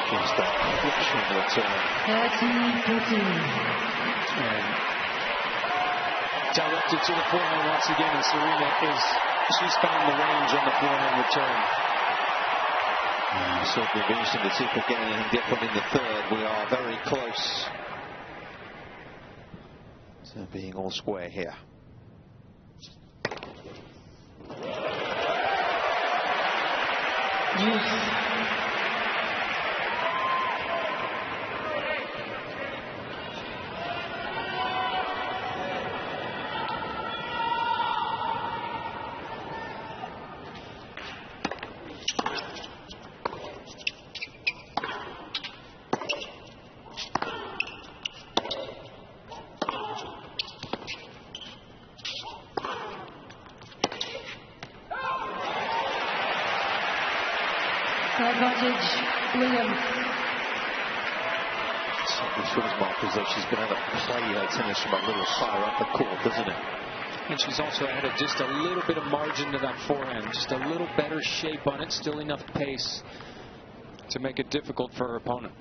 Just that crushing return. And directed to the forehand once again, and Serena she's found the range on the forehand return. Certainly be interesting to see if we get anything different in the third. We are very close to being all square here. Advantage, Williams. Certainly feels, Mark, as though she's been able to play her tennis from a little higher up the court, doesn't it? And she's also added just a little bit of margin to that forehand, just a little better shape on it, still enough pace to make it difficult for her opponent.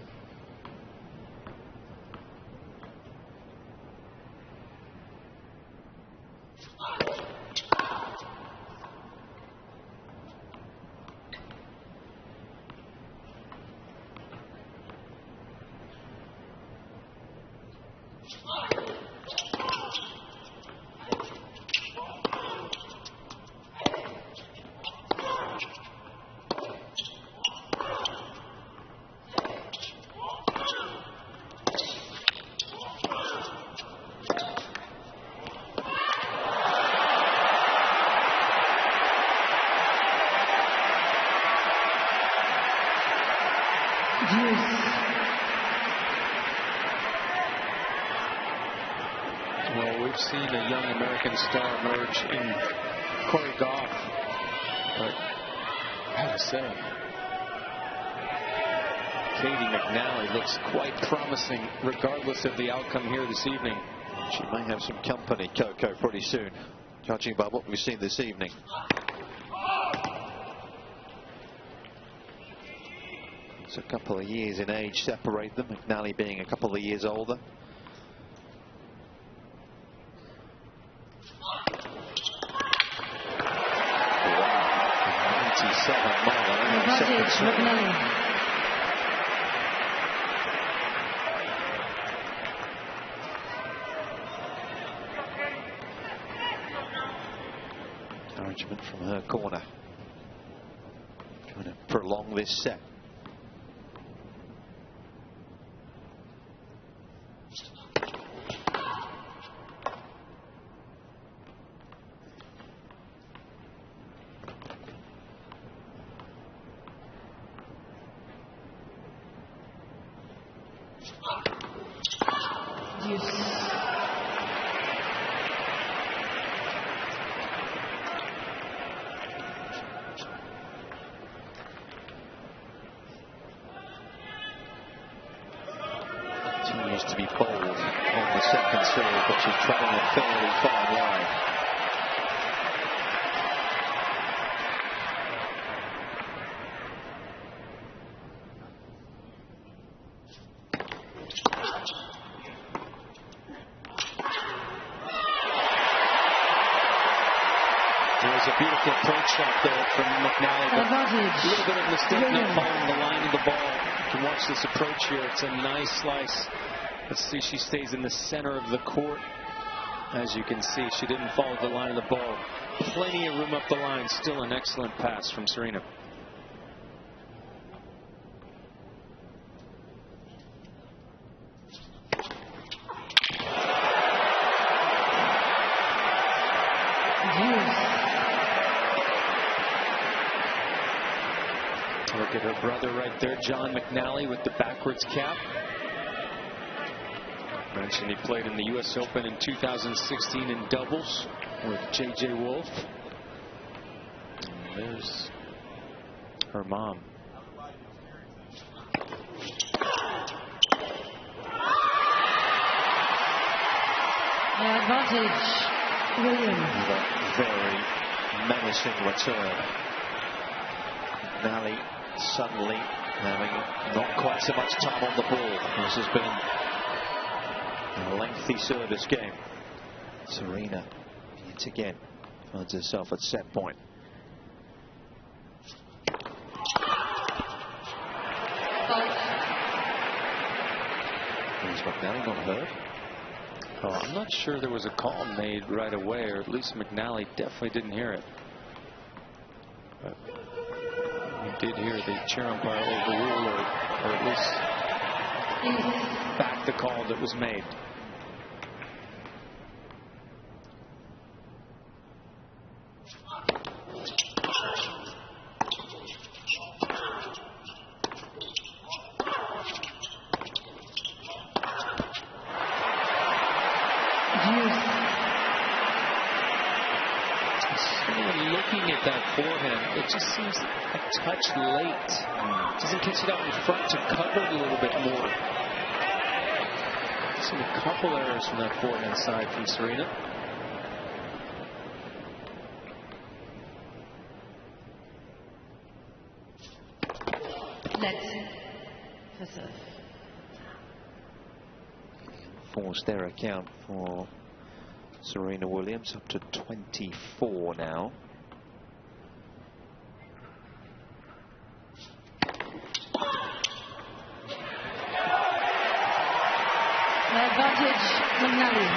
Well, we've seen a young American star emerge in Corey Goff, but I gotta say, Caty McNally looks quite promising regardless of the outcome here this evening. She may have some company, Coco, pretty soon, judging by what we've seen this evening. It's a couple of years in age separate them, McNally being a couple of years older. Wow, 97 mile. Advantage, McNally. Encouragement from her corner. Trying to prolong this set. Continues to be bold on the second serve, but she's treading a fairly fine line. There's a beautiful approach shot there from McNally. Advantage. A little bit of mistake not following the line of the ball. You can watch this approach here. It's a nice slice. Let's see, she stays in the center of the court. As you can see, she didn't follow the line of the ball. Plenty of room up the line. Still an excellent pass from Serena. Look at her brother right there, John McNally, with the backwards cap. Mentioned he played in the U.S. Open in 2016 in doubles with J.J. Wolf. And there's her mom. Advantage, Williams. Very menacing return. McNally suddenly having not quite so much time on the ball. This has been a lengthy service game. Serena yet again finds herself at set point. Is McNally not hurt? Oh, I'm not sure there was a call made right away, or at least McNally definitely didn't hear it. But we did hear the chair umpire overrule, or at least back the call that was made. Looking at that forehand, it just seems a touch late. Doesn't catch it out in front to cover it a little bit more. Seen a couple errors from that forehand side from Serena. Let's serve. Forced their account for Serena Williams up to 24 now. Advantage, McNally.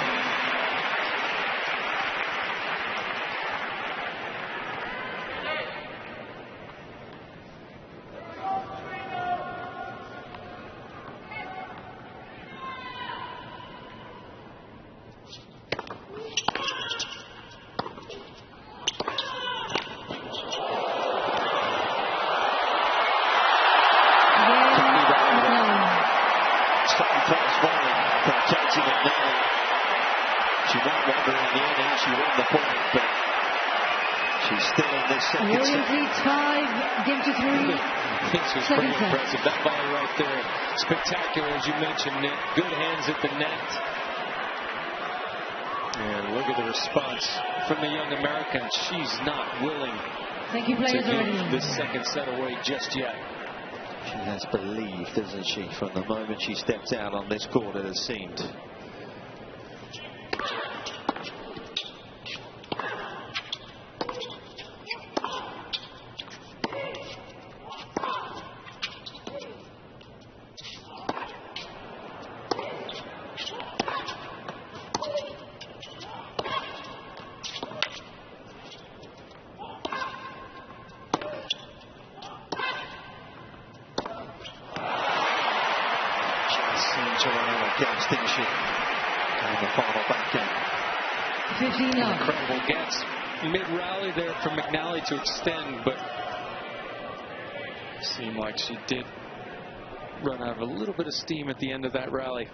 Williams leads 5, game to 3. This was pretty impressive. That volley right there, spectacular, as you mentioned, Nick. Good hands at the net. And look at the response from the young American. She's not willing Thank you, players, to already. give this second set away just yet. She has believed, doesn't she, from the moment she stepped out on this court, it has seemed. Incredible gets mid-rally there for McNally to extend, but seemed like she did run out of a little bit of steam at the end of that rally.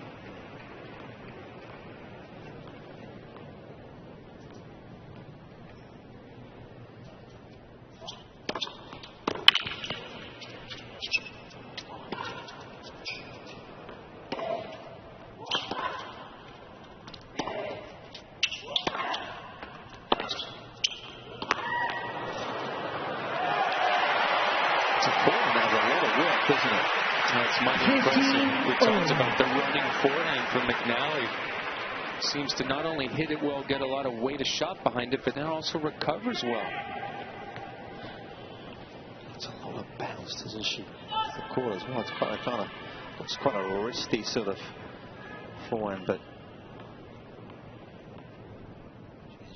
That's mighty impressive. We talked about the running forehand from McNally. Seems to not only hit it well, get a lot of weight of shot behind it, but now also recovers well. It's a lot of bounce, doesn't she? The court as well. It's quite a risky sort of forehand, but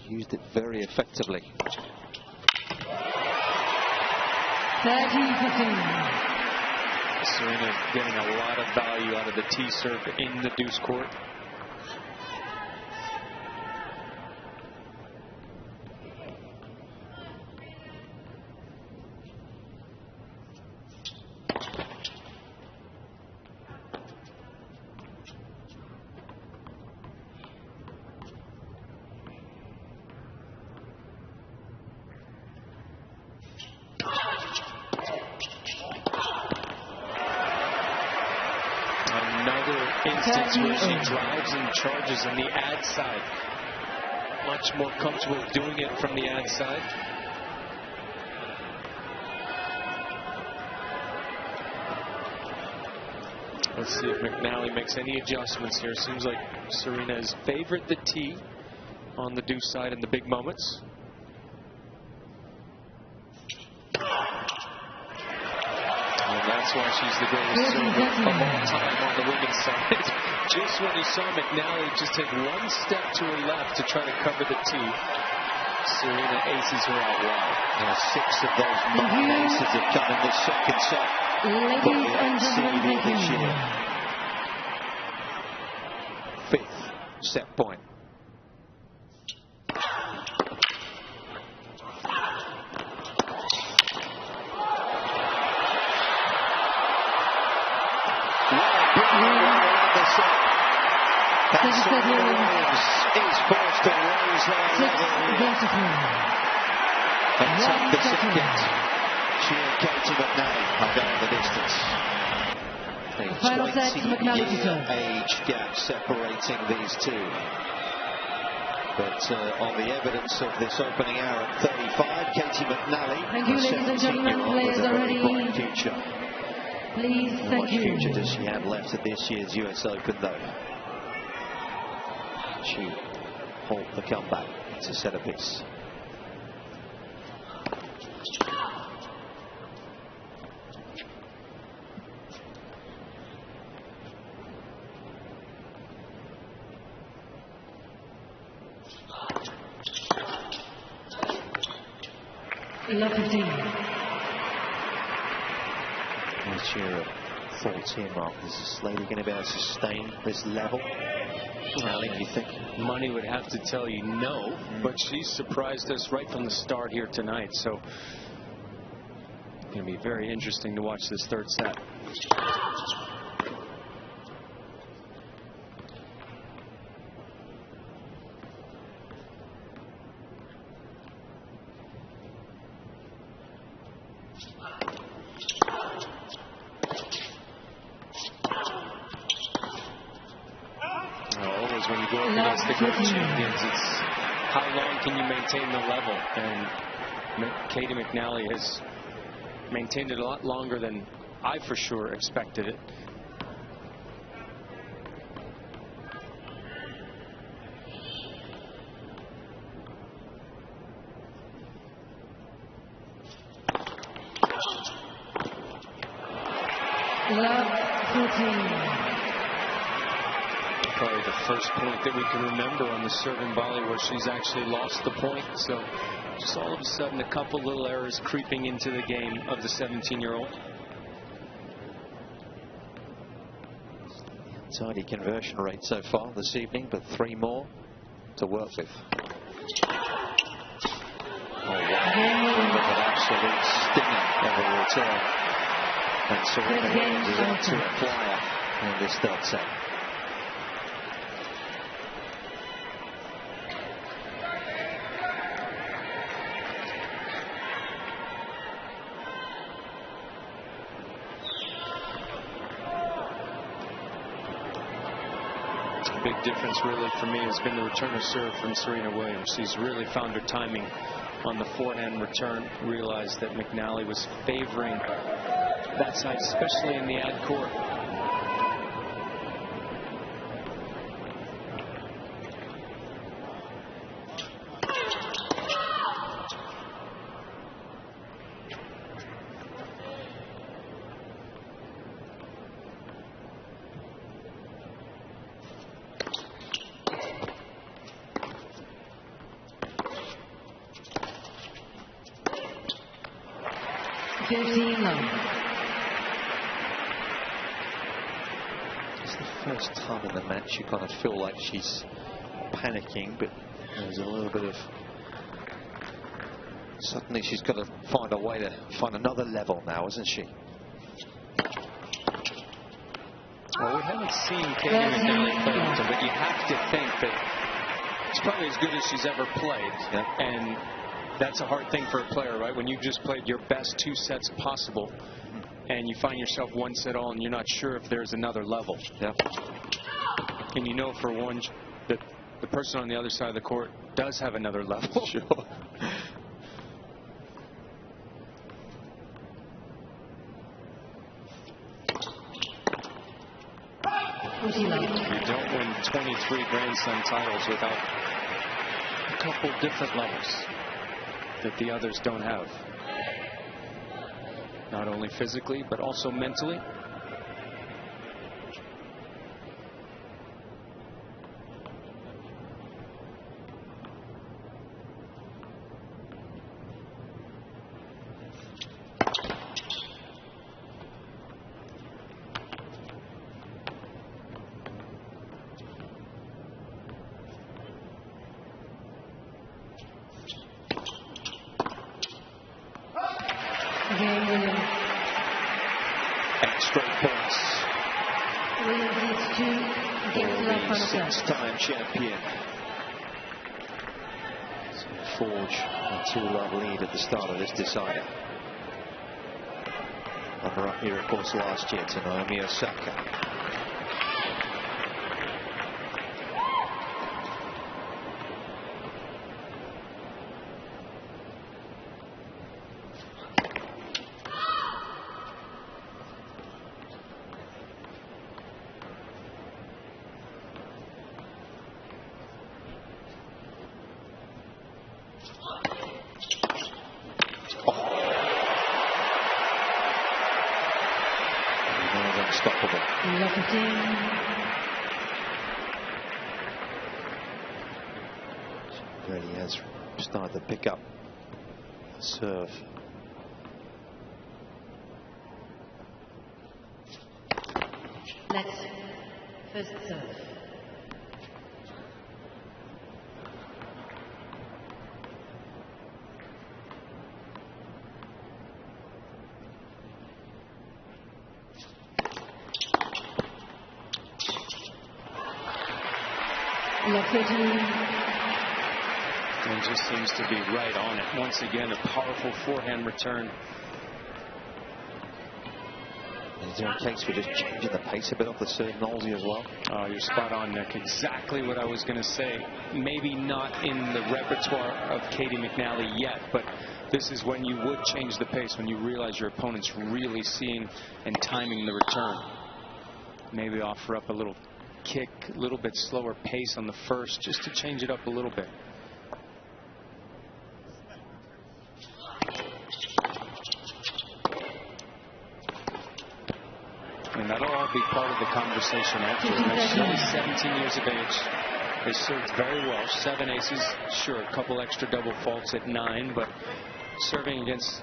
she used it very effectively. 30-15. Serena getting a lot of value out of the tee serve in the deuce court. Instance where she drives and charges on the ad side. Much more comfortable doing it from the ad side. Let's see if McNally makes any adjustments here. Seems like Serena has favored the tee on the deuce side in the big moments. That's why she's the greatest server of all time on the women's side. Just when you saw McNally just take one step to her left to try to cover the tee, Serena aces her out wide. Now 6 of those 9 aces have come in the second set. Ladies and gentlemen, this year. 5th set point. Serena Williams is forced to raise their level and take the second. She and Caty McNally are going the distance. A 20-year age gap separating these two. But on the evidence of this opening hour at 35, Caty McNally, thank you, ladies and gentlemen, players are ready. Future. Please, thank you. What future does she have left at this year's US Open, though? She halt the comeback to set a piece. This year at 14 mark, is this lady going to be able to sustain this level? Well, you think money would have to tell you no, but she's surprised us right from the start here tonight. So it's going to be very interesting to watch this third set. go up against the great champions. It's how long can you maintain the level? And Caty McNally has maintained it a lot longer than I for sure expected it. Probably the first point that we can remember on the serving volley where she's actually lost the point. So just all of a sudden a couple little errors creeping into the game of the 17-year-old. Tidy conversion rate so far this evening, but 3 more to work with. Oh, wow. With an absolute stinger of a return. And Serena Williams is out to a flyer in this third set. Big difference really for me has been the return of serve from Serena Williams. She's really found her timing on the forehand return. Realized that McNally was favoring that side, especially in the ad court. 15 love. It's the first time in the match you kind of feel like she's panicking, but there's a little bit of... Suddenly she's got to find a way to find another level now, isn't she? Well, we haven't seen Caty McNally play often, but you have to think that it's probably as good as she's ever played. Yeah. And that's a hard thing for a player, right? When you just played your best 2 sets possible and you find yourself 1 set all and you're not sure if there's another level. Yeah. And you know for one that the person on the other side of the court does have another level. Sure. You don't win 23 Grand Slam titles without a couple different levels that the others don't have. Not only physically, but also mentally. Extra points. Williams leads 2 games to love, final set. 6-time champion. So forge a 2-love lead at the start of this decider. Runner up here, of course, last year to Naomi Osaka. Unstoppable. She really has started to pick up the serve. Next, first serve. And just seems to be right on it. Once again, a powerful forehand return. Is there a case for just changing the pace a bit off the serve, Knowlesy, as well? Oh, you're spot on, Nick. Exactly what I was going to say. Maybe not in the repertoire of Caty McNally yet, but this is when you would change the pace, when you realize your opponent's really seeing and timing the return. Maybe offer up a little kick, a little bit slower pace on the first, just to change it up a little bit. And that'll all be part of the conversation after. She's only 17 years of age. They served very well. 7 aces. Sure, a couple extra double faults at 9, but serving against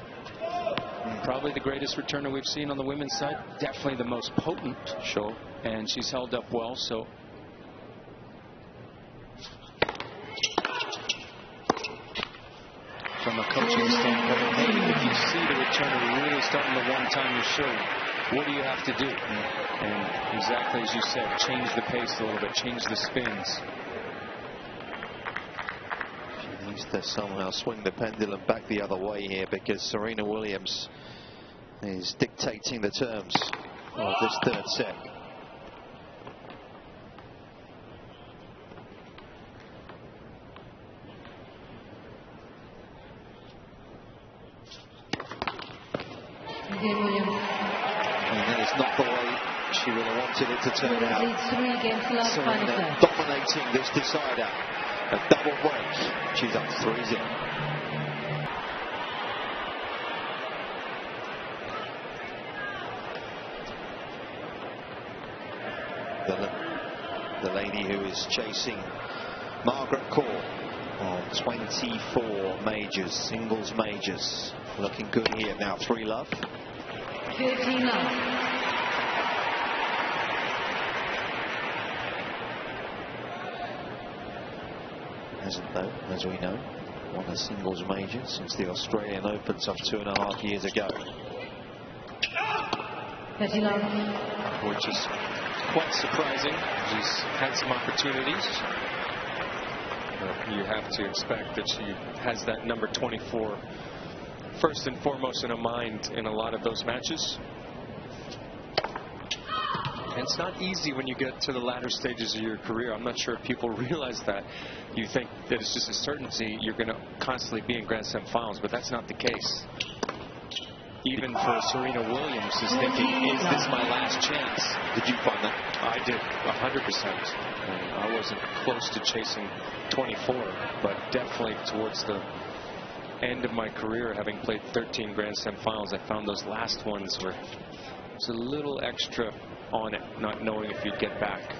probably the greatest returner we've seen on the women's side. Definitely the most potent. Sure. And she's held up well, so. From a coaching standpoint, hey, if you see the returner really starting to one-time your serve, what do you have to do? And exactly as you said, change the pace a little bit, change the spins. She needs to somehow swing the pendulum back the other way here, because Serena Williams is dictating the terms of this third set. And then it's not the way she would have wanted it to turn out. Serena dominating this decider. A double break. She's up 3-0. The lady who is chasing Margaret Court on 24 majors, singles majors. Looking good here now. 3-love. 13-love. Hasn't, though, as we know, won a singles major since the Australian Open some 2.5 years ago. 30-love. Which is quite surprising. She's had some opportunities. You have to expect that she has that number 24 first and foremost in her mind in a lot of those matches. And it's not easy when you get to the latter stages of your career. I'm not sure if people realize that. You think that it's just a certainty you're going to constantly be in Grand Slam finals, but that's not the case. Even for Serena Williams is thinking, is this my last chance? Did you find that? I did, 100%. I wasn't close to chasing 24, but definitely towards the end of my career, having played 13 Grand Slam finals, I found those last ones were just a little extra on it, not knowing if you'd get back.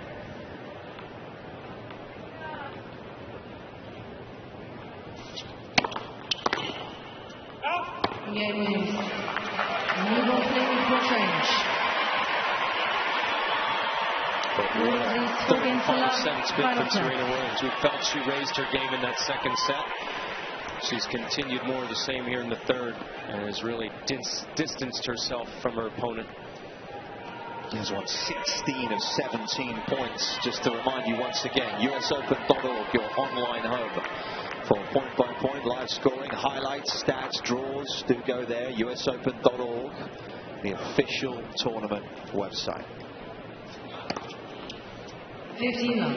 Williams. New ball playing for change. Final set it's been from Serena Williams. We felt she raised her game in that second set. She's continued more of the same here in the third and has really distanced herself from her opponent. Has won 16 of 17 points. Just to remind you once again, usopen.org, your online home for point-by-point live scoring, highlights, stats, draws. Do go there, usopen.org, the official tournament website. 15-love.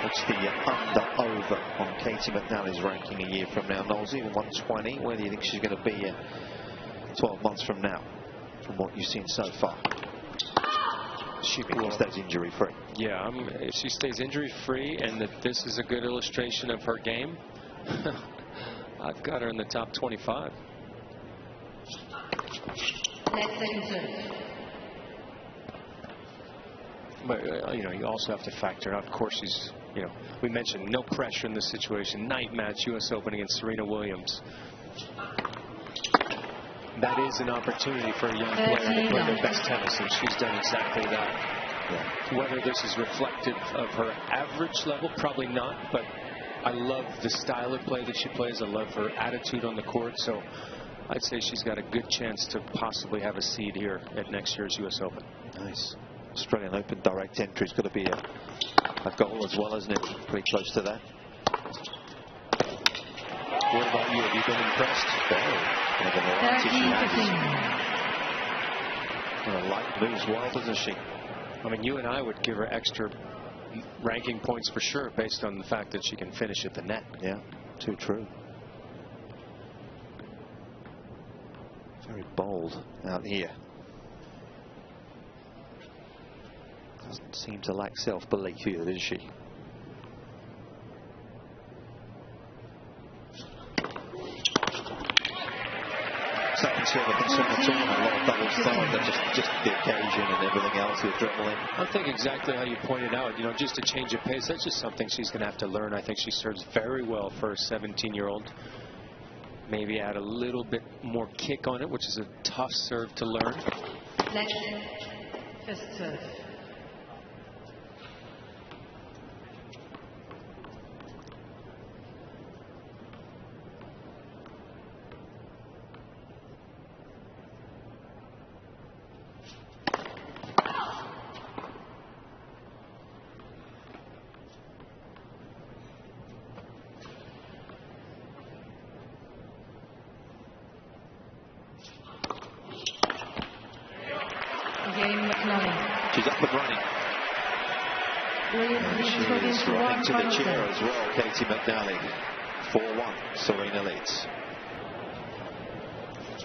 What's the under-over on Caty McNally's ranking a year from now, Knowlesy? 120. Where do you think she's going to be 12 months from now, from what you've seen so far? Assuming she stays injury-free. Yeah, if she stays injury-free and that this is a good illustration of her game, I've got her in the top 25. Next second serve. But, you also have to factor out, of course, she's, we mentioned no pressure in this situation. Night match, U.S. Open against Serena Williams. That is an opportunity for a young player to play their best tennis, and she's done exactly that. Yeah. Whether this is reflective of her average level, probably not, but I love the style of play that she plays. I love her attitude on the court, so I'd say she's got a good chance to possibly have a seed here at next year's U.S. Open. Nice. Australian Open direct entry's got to be a goal as well, isn't it? Pretty close to that. What about you? Have you been impressed? Very. And the variety she 13-15. has. And a light moves well, doesn't she? I mean, you and I would give her extra ranking points for sure, based on the fact that she can finish at the net. Yeah, too true. Very bold out here. Doesn't seem to lack self-belief either, does she? Second serve concern at all, a lot of double throw, but just the occasion and everything else, the adrenaline. I think exactly how you pointed out, you know, just a change of pace, that's just something she's going to have to learn. I think she serves very well for a 17-year-old. Maybe add a little bit more kick on it, which is a tough serve to learn. Next, first serve. Caty McNally. She's up and running. She's running to the chair as well, Caty McNally. 4-1, Serena leads.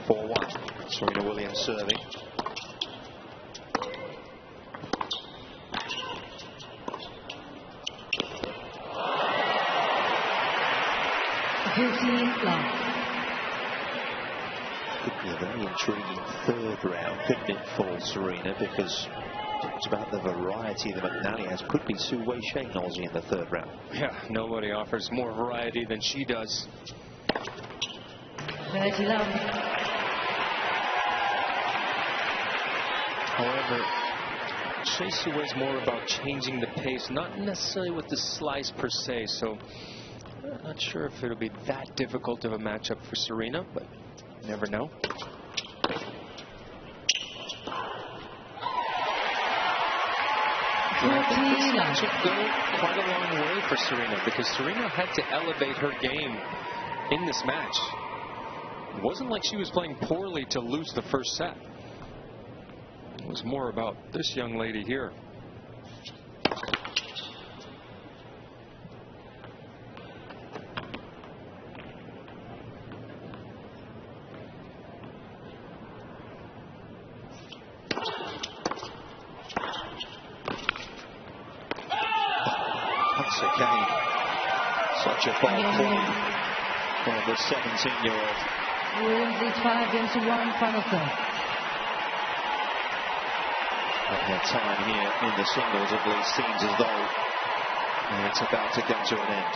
4-1, Serena Williams serving. Could be a very intriguing third round, couldn't it, for Serena, because it's about the variety that McNally has. Could be Su Wei Sheng Aussie in the third round. Yeah, nobody offers more variety than she does. 30 love. However, Shea Su Wei's more about changing the pace, not necessarily with the slice per se, so I'm not sure if it'll be that difficult of a matchup for Serena, but you never know. This match should go quite a long way for Serena, because Serena had to elevate her game in this match. It wasn't like she was playing poorly to lose the first set. It was more about this young lady here. Once again, such a bold play from the 17-year-old. Williams leads 5-1, final third. At their time here in the singles, at least, seems as though it's about to come to an end.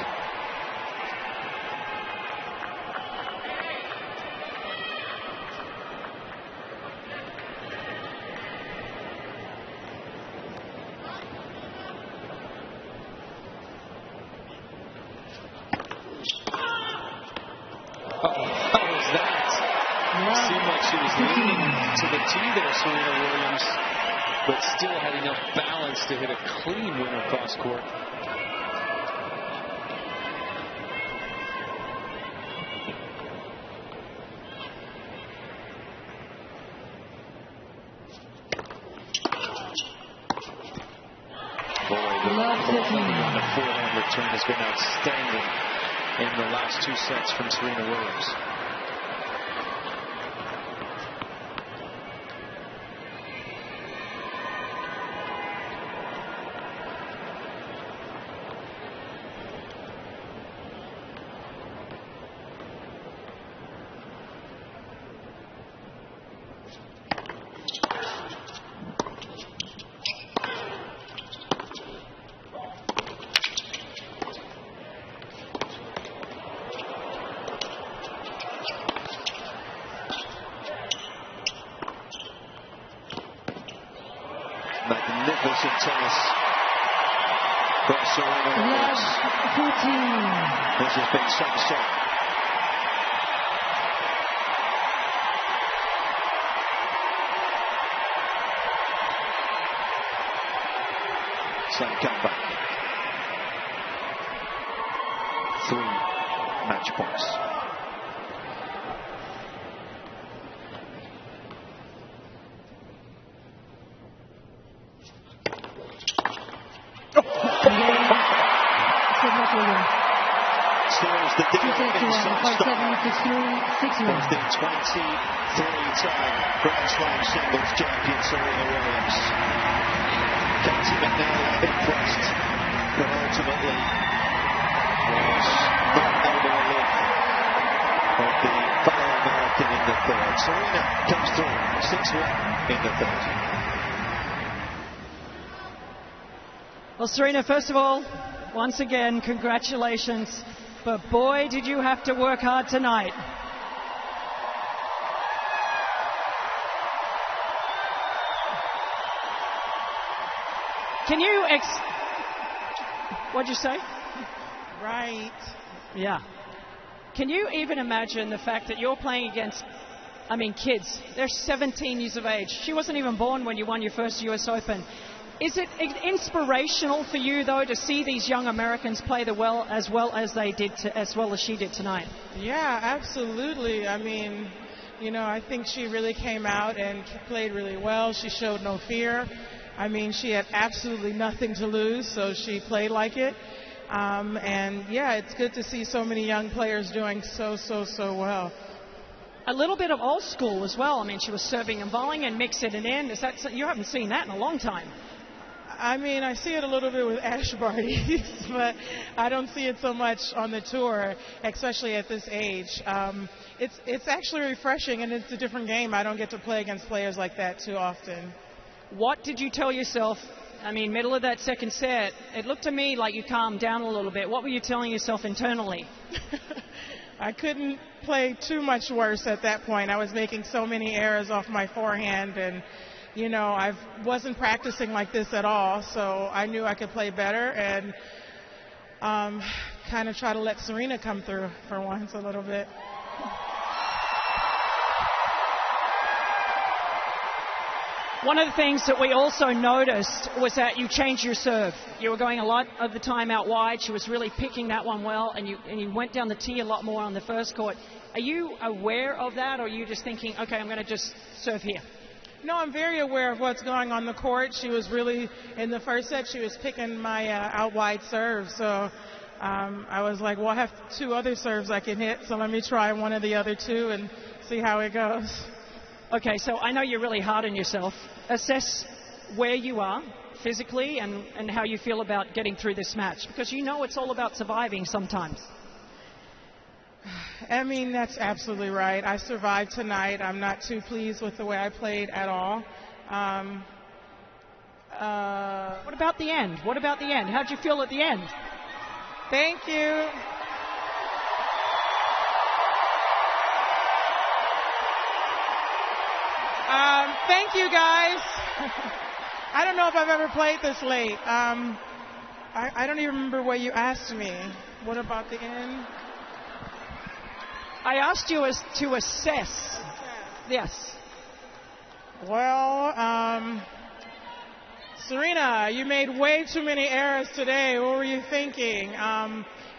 How was that? Seemed like she was leaning to the tee there, Serena Williams, but still had enough balance to hit a clean winner cross court. The forehand return has been outstanding in the last two sets from Serena Williams. Magnificent tennis from Serena Williams. This has been some set. Some comeback. 3 match points. 6-3, 6-1. Was the 23-time Grand Slam singles champion Serena Williams. Caty McNally impressed, but ultimately was not able to live of the fellow American in the third. Serena comes through 6-1 in the third. Well, Serena, first of all, once again, congratulations. But boy, did you have to work hard tonight. Can you what'd you say? Right. Yeah. Can you even imagine the fact that you're playing against, kids? They're 17 years of age. She wasn't even born when you won your first US Open. Is it inspirational for you, though, to see these young Americans play as well as she did tonight? Yeah, absolutely. I think she really came out and played really well. She showed no fear. She had absolutely nothing to lose, so she played like it. It's good to see so many young players doing so well. A little bit of old school as well. She was serving and volleying and mixing it in. You haven't seen that in a long time. I see it a little bit with Ash Barty, but I don't see it so much on the tour, especially at this age. It's actually refreshing, and it's a different game. I don't get to play against players like that too often. What did you tell yourself? Middle of that second set, it looked to me like you calmed down a little bit. What were you telling yourself internally? I couldn't play too much worse at that point. I was making so many errors off my forehand, and I wasn't practicing like this at all, so I knew I could play better and kind of try to let Serena come through for once a little bit. One of the things that we also noticed was that you changed your serve. You were going a lot of the time out wide. She was really picking that one well, and you went down the tee a lot more on the first court. Are you aware of that, or are you just thinking, okay, I'm going to just serve here? No, I'm very aware of what's going on the court. She was really, in the first set, she was picking my out wide serve. So I was like, well, I have two other serves I can hit, so let me try one of the other two and see how it goes. Okay, so I know you're really hard on yourself. Assess where you are physically and how you feel about getting through this match, because it's all about surviving sometimes. That's absolutely right. I survived tonight. I'm not too pleased with the way I played at all. What about the end? How'd you feel at the end? Thank you. Thank you, guys. I don't know if I've ever played this late. I don't even remember what you asked me. What about the end? I asked you to assess. Yes. Well, Serena, you made way too many errors today. What were you thinking?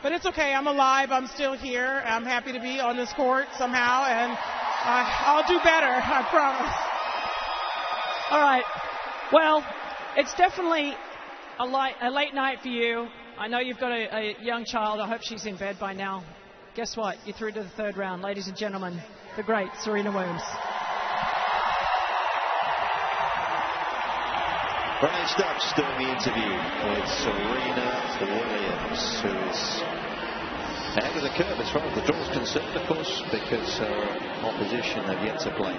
But it's okay. I'm alive. I'm still here. I'm happy to be on this court somehow, and I'll do better. I promise. All right. Well, it's definitely a late night for you. I know you've got a young child. I hope she's in bed by now. Guess what? You're through to the third round. Ladies and gentlemen, the great Serena Williams. Brian Stubbs doing the interview with Serena Williams, who's ahead of the curve as far as the draw is concerned, of course, because her opposition have yet to play.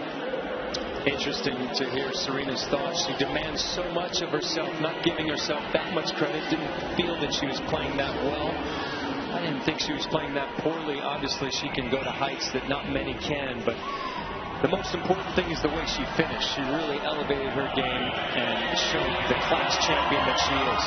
Interesting to hear Serena's thoughts. She demands so much of herself, not giving herself that much credit. Didn't feel that she was playing that well. I didn't think she was playing that poorly. Obviously, she can go to heights that not many can, but the most important thing is the way she finished. She really elevated her game and showed the class champion that she is.